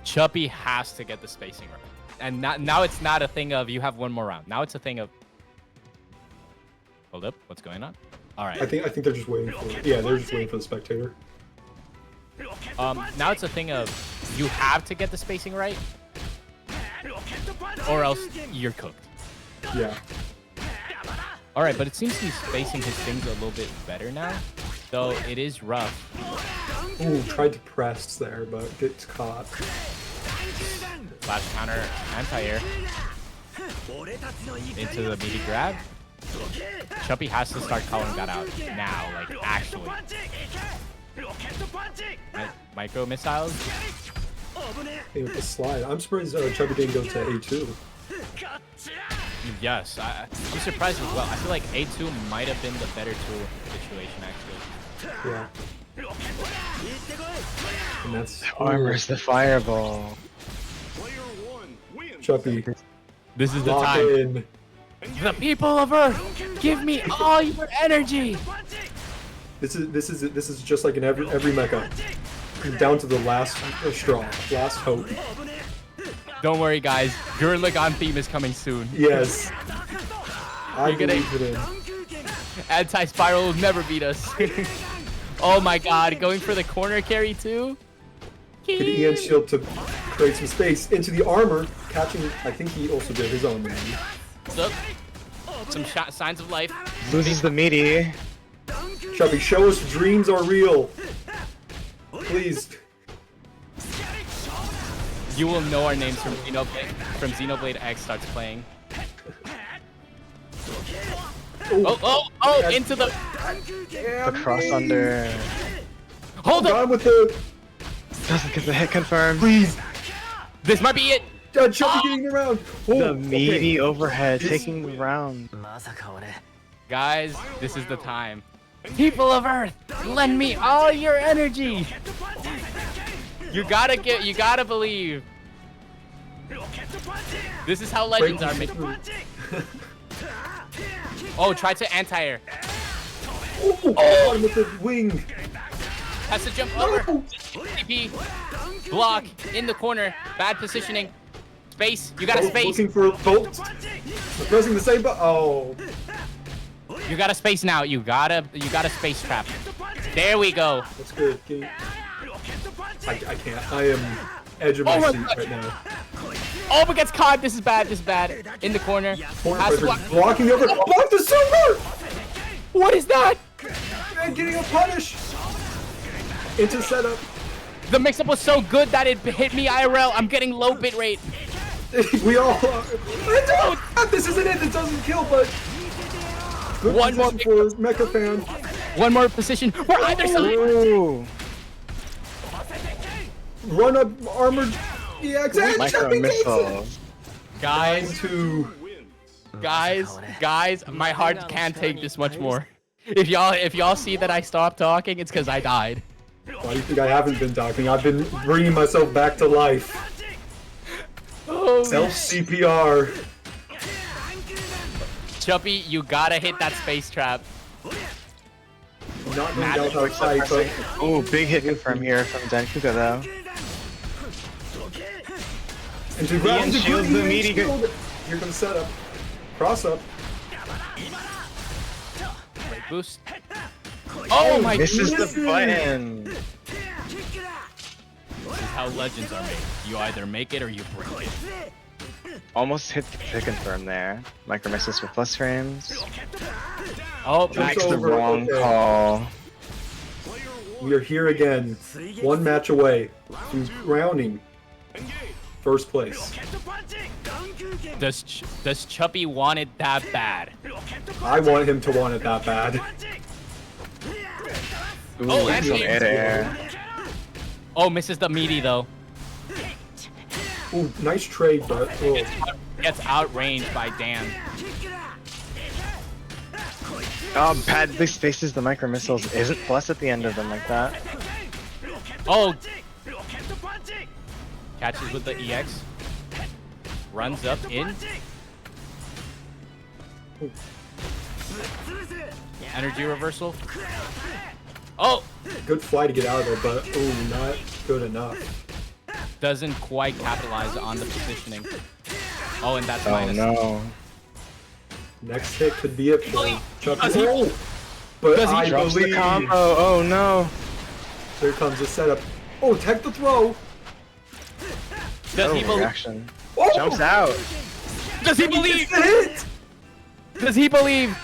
Chuppy has to get the spacing right, and now it's not a thing of you have one more round. Now it's a thing of. Hold up, what's going on? All right. I think they're just waiting for it. Yeah, they're just waiting for the spectator. Now it's a thing of you have to get the spacing right, or else you're cooked. Yeah. All right, but it seems he's spacing his things a little bit better now, though it is rough. Ooh, tried to press there, but gets caught. Flash counter, anti-air into the meaty grab. Chuppy has to start calling that out now, like actually. Micro missiles. Hey, with the slide. I'm surprised Chubby didn't go to A2. Yes, I'm surprised as well. I feel like A2 might have been the better tool situation, actually. Yeah. And that's Armor's the fireball. Player 1 wins. Chubby. This is the Lock time. in. The people of Earth, give me all your energy. This is just like in every mecha. Down to the last straw, last hope. Don't worry, guys. Gurren Lagann theme is coming soon. Yes. I You're gonna- believe it in. Anti-spiral will never beat us. Oh my God, going for the corner carry too. Get the EN shield to create some space into the armor, catching. I think he also did his own. Look, some signs of life. Loses the meaty. Chubby, show us dreams are real. Please. You will know our names from Xenoblade X starts playing. Oh, into the... The cross under. Hold up! Gone with the... Doesn't get the hit confirmed. Please. This might be it! Chubby getting around. Oh, The meaty okay. overhead This- taking the round. まさか俺 Guys, this is the time. People of Earth, lend me all your energy! You gotta believe. This is how legends are made. Oh, try to anti-air. Oh, with the wing. Has to jump over. TP. Block. In the corner. Bad positioning. Space. You got a space. Looking for bolt. Pressing the same button. Oh. You got a space now. You got a space trap. There we go. That's good. I can't. I am edge of my Oh my seat God. right now. Oh, but gets caught. This is bad. This is bad. In the corner. Corner Has to pressure. block. Blocking over. Block the silver! What is that? And getting a punish. Into setup. The mix-up was so good that it hit me IRL. I'm getting low bit rate. We all are. This isn't it. It doesn't kill, but good One more position for Mecha Fan. One more position. We're either side. Ooh. Run up armored EX and Micro Chubby takes it. missiles. Guys, Two. guys, my heart can't take this much more. If y'all see that I stopped talking, it's because I died. Why do you think I haven't been talking? I've been bringing myself back to life. Oh, Self CPR. Chuppy, you gotta hit that space trap. Not going Magic down outside, but Ooh, big hit confirm here from dancouga though. into ground. Ian shields the meaty. Here comes setup. Cross up. Boost. Oh my This is goodness. the button. This is how legends are made. You either make it or you break it. Almost hit the hit confirm there. Micro missiles for plus frames. Oh, Jumps That's the over, wrong okay. call. We are here again. One match away from crowning first place. does Chuppy want it that bad? I want him to want it that bad. Ooh, Oh, and some he- air. Oh, misses the meaty though. Ooh, nice trade, but Gets outranged by Dan. Oh, badly spaces the micro missiles. Isn't plus at the end of them like that. Oh, catches with the EX. Runs up in. Energy reversal. Oh, good fly to get out of there, but ooh, not good enough. doesn't quite capitalize on the positioning. Oh, and that's Oh minus. no. Next hit could be it for Chucky. Does he- Oh, but does he I Drops the believe. combo. Oh no. Here comes the setup. Oh, tech the throw. Does he Oh, believe? reaction. Oh, Jumps out. Does he He believe? gets the hit. Does he believe?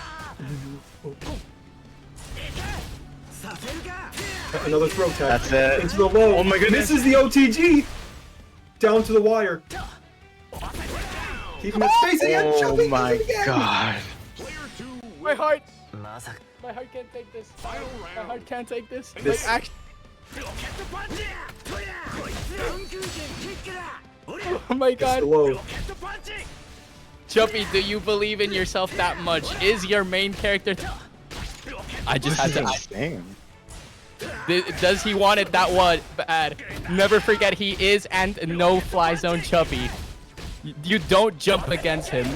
Another throw tech. That's it. Into the low. Oh my goodness. Misses the OTG. Down to the wire. Keeping that space again. Oh Chucky my does it again. god. My heart. まさか My heart can't take this. My heart can't take this. This- Like, actually. Oh my It's the god. low. Chuppy, do you believe in yourself that much? Is your main character... I just This had is to... insane. Does he want it that what bad? Never forget he is and no fly zone Chuppy. You don't jump against him.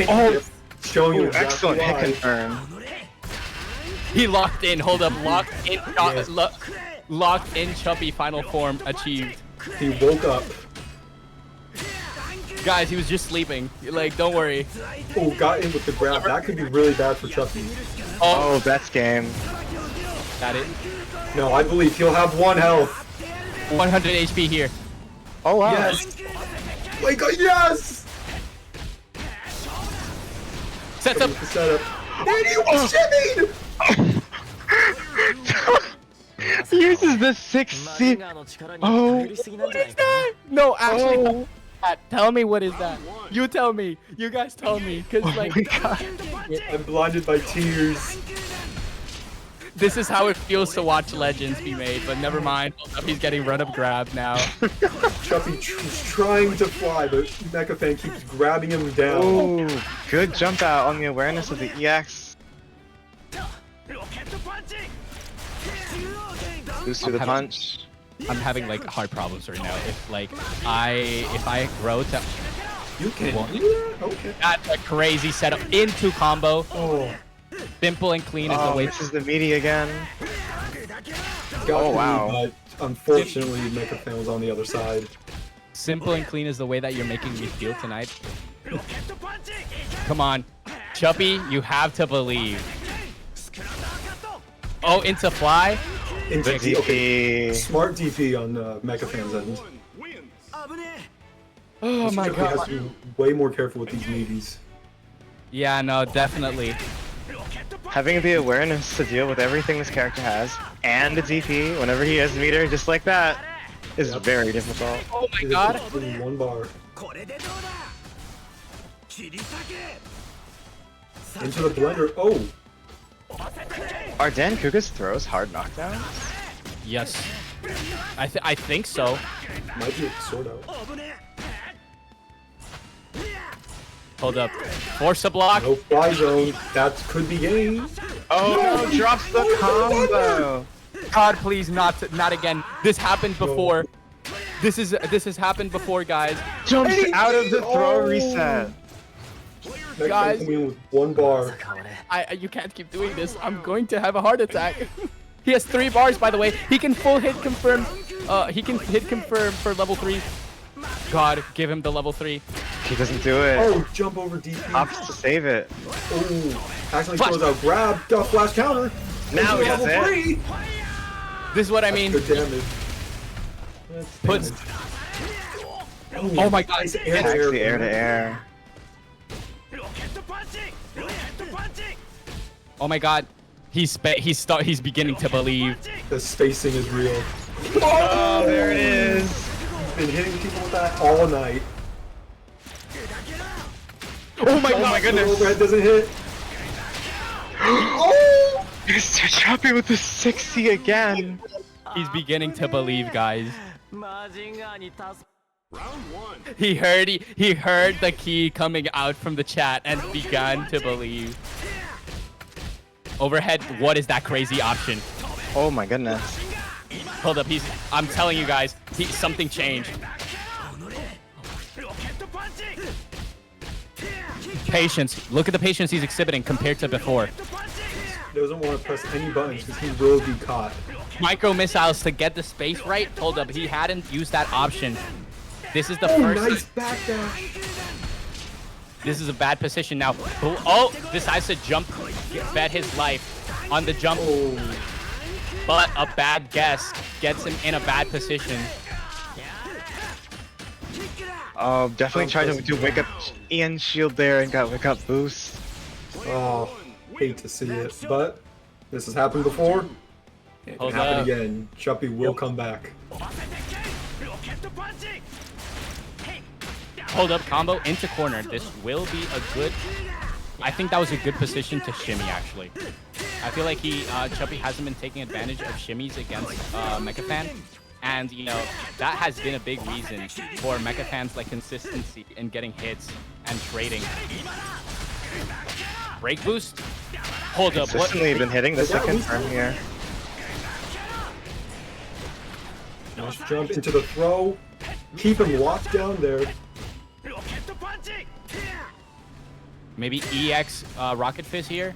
Oh, showing you Ooh, exactly excellent hit why. confirm. He locked in. Hold up. Locked in. Yes. Locked in Chuppy final form achieved. He woke up. Guys, he was just sleeping. Like, don't worry. Oh, got in with the grab. That could be really bad for Chucky. Oh, Oh, that's game. got it. No, I believe he'll have 1 health. 100 HP here. Oh wow. Yes. Like, yes. Sets up. With the setup. And he was shimmied. Uses the 6C. の力に Oh. 頼りすぎなんじゃないかな No, actually, Oh. tell me what is that. You tell me. You guys tell me, cause Oh like my god. I'm blinded by tears. this is how it feels to watch legends be made. But never mind. He's getting run up grab now. Chuppy is trying to fly, but Mechafan keeps grabbing him down. Oh, good jump out on the awareness of the EX. Boost to the punch. I'm having like heart problems right now. If I grow to You can do that? Okay. that's a crazy setup into combo. Oh, Simple and clean is the Oh, way. this is the meaty again. got Oh, me, wow. But unfortunately, Mechafan was on the other side. Simple and clean is the way that you're making me feel tonight. Come on, Chuppy, you have to believe. Oh, into fly. Into The DP. Okay. DP. Smart DP on Mechafan's end. Wins. Oh my Chuppy has god. to be way more careful with these meaties. Yeah, no, definitely. Having the awareness to deal with everything this character has, and the DP whenever he has meter, just like that, is very difficult. Oh my It is god. in one bar. これでどうだ切り裂け Into the blender. Oh, Are dancouga's throws hard knockdowns? Yes. I think so. might be a sword out. Hold up. Force a block. No fly zone. That could be game. Oh no, drops the combo! God, please not again. This happened before. This has happened before, guys. Jumps out of the throw Oh. reset. Mechafan Guys. coming in with one bar. You can't keep doing this. I'm going to have a heart attack. He has 3 bars, by the way. He can full hit confirm. He can hit confirm for level 3. God, give him the level 3. He doesn't do it. Oh, jump over DP. Opts to save it. Oh, actually Flash. throws out grab. Got a flash counter. Now he Into does level it. 3. This is what I mean. Good damage. That's Puts. damage. Oh my god. Nice air to Attacks air. the air to air. Oh my god. He's beginning to believe. The spacing is real. Oh, there it is. Been hitting people with that all night. Oh my Oh god. my goodness. Overhead doesn't hit. Mr. Choppy with the 60 again. He's beginning to believe, guys. マジンガーに助 Round one. He heard the key coming out from the chat and began to believe. Overhead, what is that crazy option? Oh my goodness. Hold up, I'm telling you guys, something changed. Patience. Look at the patience he's exhibiting compared to before. Doesn't want to press any buttons because he will be caught. Micro missiles to get the space right. Hold up, he hadn't used that option. This is the Oh, first. nice backdash. This is a bad position now. Oh, decides to jump, bet his life on the jump. Oh, But a bad guess gets him in a bad position. Oh, definitely tried to do wake up Ian shield there and got wake up boost. oh, hate to see it, but this has happened before. It can Hold happen up. again. Chuppy will come back. Hold up, combo into corner. This will be a good. I think that was a good position to shimmy, actually. I feel like Chuppy hasn't been taking advantage of shimmies against Mechafan. And, you know, that has been a big reason for Mechafan's, like, consistency in getting hits and trading. Break boost? Hold up, what? Consistently been hitting the second turn here. Nice jump into the throw. Keep him locked down there. Maybe EX Rocket Fizz here?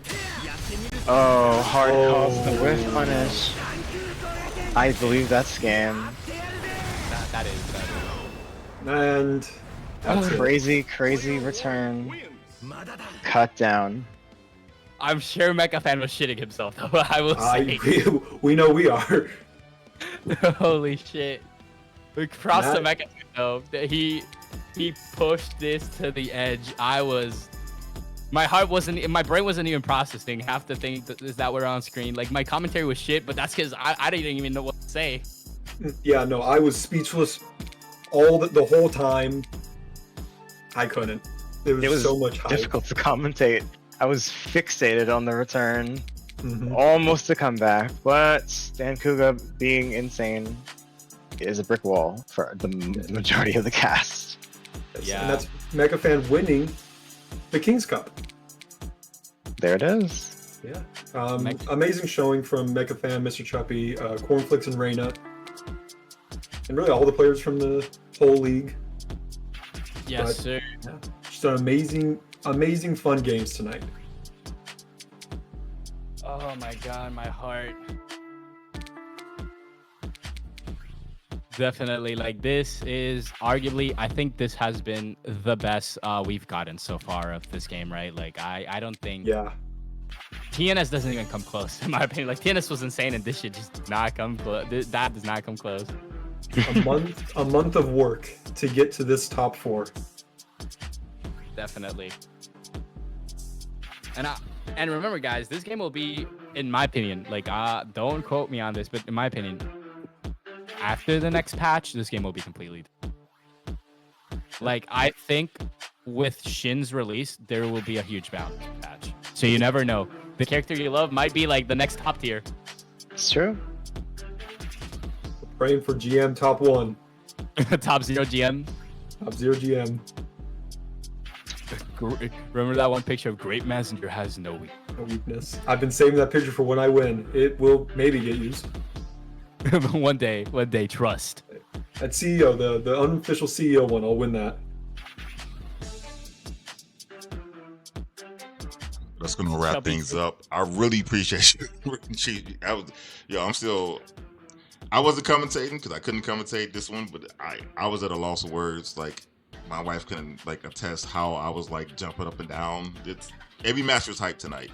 Oh, hard Oh. calls the whiff punish. I believe that's scam. That is. And that's it. Crazy, crazy return. Wins. Cut down. I'm sure Mechafan was shitting himself, though, I will say. We know we are. Holy shit. Across the That- Mechafan, though. He pushed this to the edge. I was My heart wasn't, my brain wasn't even processing half the thing that were on screen. Like my commentary was shit, but that's because I didn't even know what to say. Yeah, no, I was speechless the whole time. I couldn't. There was, It was so much hype. difficult to commentate. I was fixated on the return, Mhm. almost a comeback, but dancouga being insane is a brick wall for the majority of the cast. Yeah. And that's Mega Fan winning the King's Cup. There it is. Yeah. Amazing showing from Mega Fan, Mr. Chuppy, Cornflakes, and Reina. And really all the players from the whole league. Yes, But, sir. yeah, just an amazing fun games tonight. Oh my god, my heart. Definitely, like this is arguably, I think this has been the best we've gotten so far of this game, right? Like I don't think Yeah. TNS doesn't even come close in my opinion. Like TNS was insane and this shit just does not come close. That does not come close. A month of work to get to this top 4. Definitely. And remember guys, this game will be, in my opinion, like don't quote me on this, but in my opinion, after the next patch, this game will be completely like I think with Shin's release, there will be a huge bounce patch. So you never know. The character you love might be like the next top tier. It's true. Praying for GM top 1. Top 0 GM. Top 0 GM. Remember that one picture of Great Mazinger has no weak. No weakness. I've been saving that picture for when I win. It will maybe get used. one day, trust. At CEO, the unofficial CEO one, I'll win that. That's gonna wrap things up. I really appreciate you. I wasn't commentating because I couldn't commentate this one, but I was at a loss of words. Like my wife couldn't like attest how I was like jumping up and down. Every match was hyped tonight.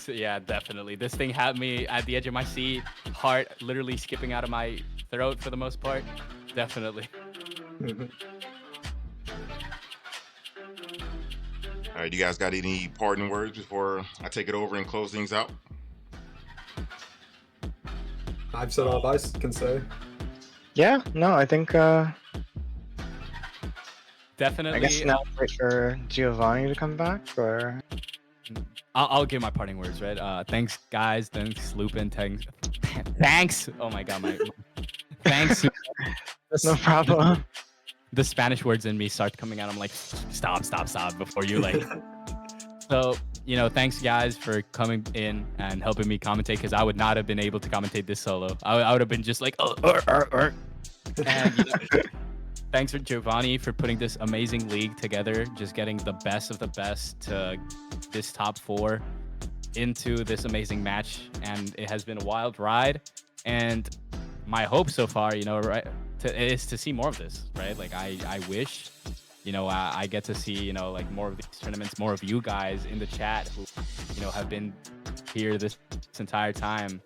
Yeah, definitely. This thing had me at the edge of my seat, heart literally skipping out of my throat for the most part. Definitely. All right, you guys got any parting words before I take it over and close things out? I've said all I can say. Yeah, no, I think Definitely. I guess now wait for Giovanni to come back, or I'll give my parting words, right? Thanks, guys. Thanks, Lupin. Thanks. Oh my god, thanks. no problem. The Spanish words in me start coming out. I'm like, stop before you like. So, thanks guys for coming in and helping me commentate because I would not have been able to commentate this solo. I would have been just like, And thanks for Giovanni for putting this amazing league together, just getting the best of the best to this top 4 into this amazing match. And it has been a wild ride. And my hope so far, is to see more of this, right? Like I wish, I get to see, like more of these tournaments, more of you guys in the chat who, have been here this entire time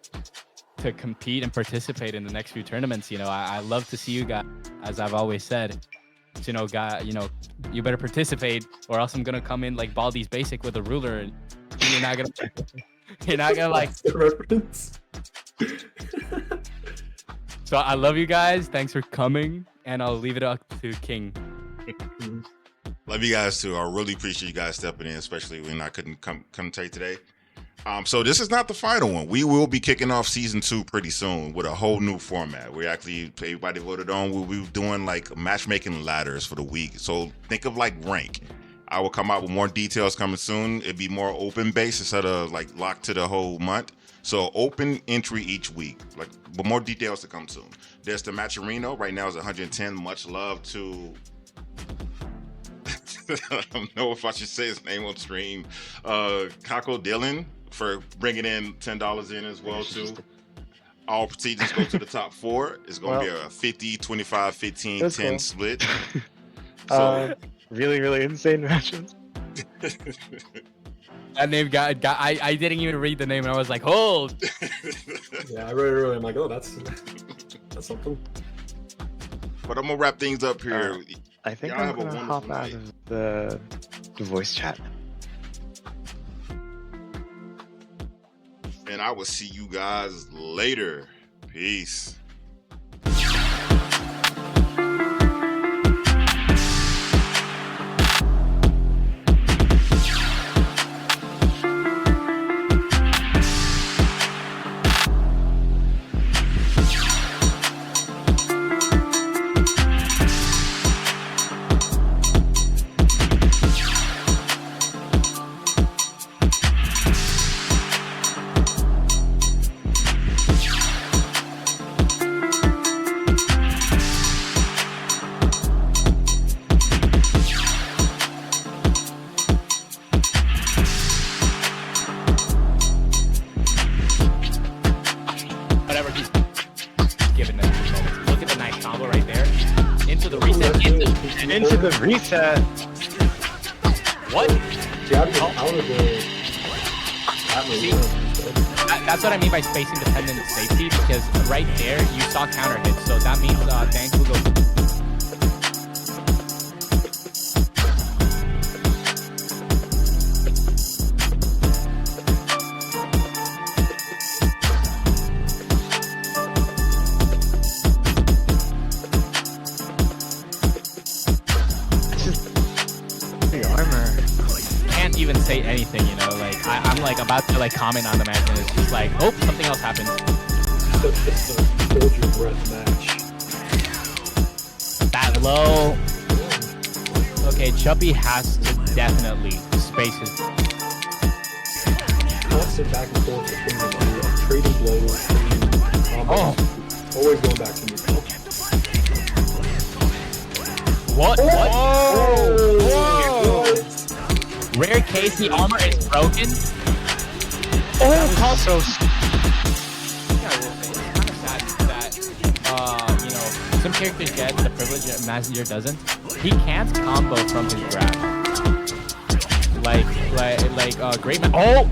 to compete and participate in the next few tournaments. I love to see you guys, as I've always said. You better participate, or else I'm gonna come in like Baldi's Basic with a ruler, and you're not gonna like. That's the reference. So I love you guys. Thanks for coming, and I'll leave it up to King. Love you guys too. I really appreciate you guys stepping in, especially when I couldn't commentate today. So this is not the final one. We will be kicking off season 2 pretty soon with a whole new format. Everybody voted on. We'll be doing like matchmaking ladders for the week. So think of like rank. I will come out with more details coming soon. It'd be more open based instead of like locked to the whole month. So open entry each week, but more details to come soon. There's the Matcherino. Right now is 110. Much love to. I don't know if I should say his name on stream. Kako Dylan for bringing in $10 in as well too. All proceedings go to the top 4. It's going to be a 50, 25, 15, 10 cool. split. So really, really insane matches. That name got I didn't even read the name and I was like, hold. Yeah, I read it earlier. I'm like, oh, that's something. But I'm gonna wrap things up here. I think Y'all I'm have a gonna wonderful hop out night. of the voice chat. And I will see you guys later. Peace. Whatever he's giving them. Look at the nice combo right there. Into the reset. Into the reset. What? Jab is out of the See, that's what I mean by spacing dependent safety, because right there you saw counter hits, so that means dancouga. The armor. Can't even say anything, you know, like I'm like about to like comment on the match and it's just like, oh, something else happened. It's a hold your breath match. That low. Okay, Chubby has to definitely space his. Constant back and forth between the two, trading blows, trading combos, always going back to neutral. What? What? Oh! Rare case, the armor is broken. Oh, so Yeah, I will say it's kind of sad that you know, some characters get the privilege that Mazinger doesn't. He can't combo from his grab. Like great man. Oh,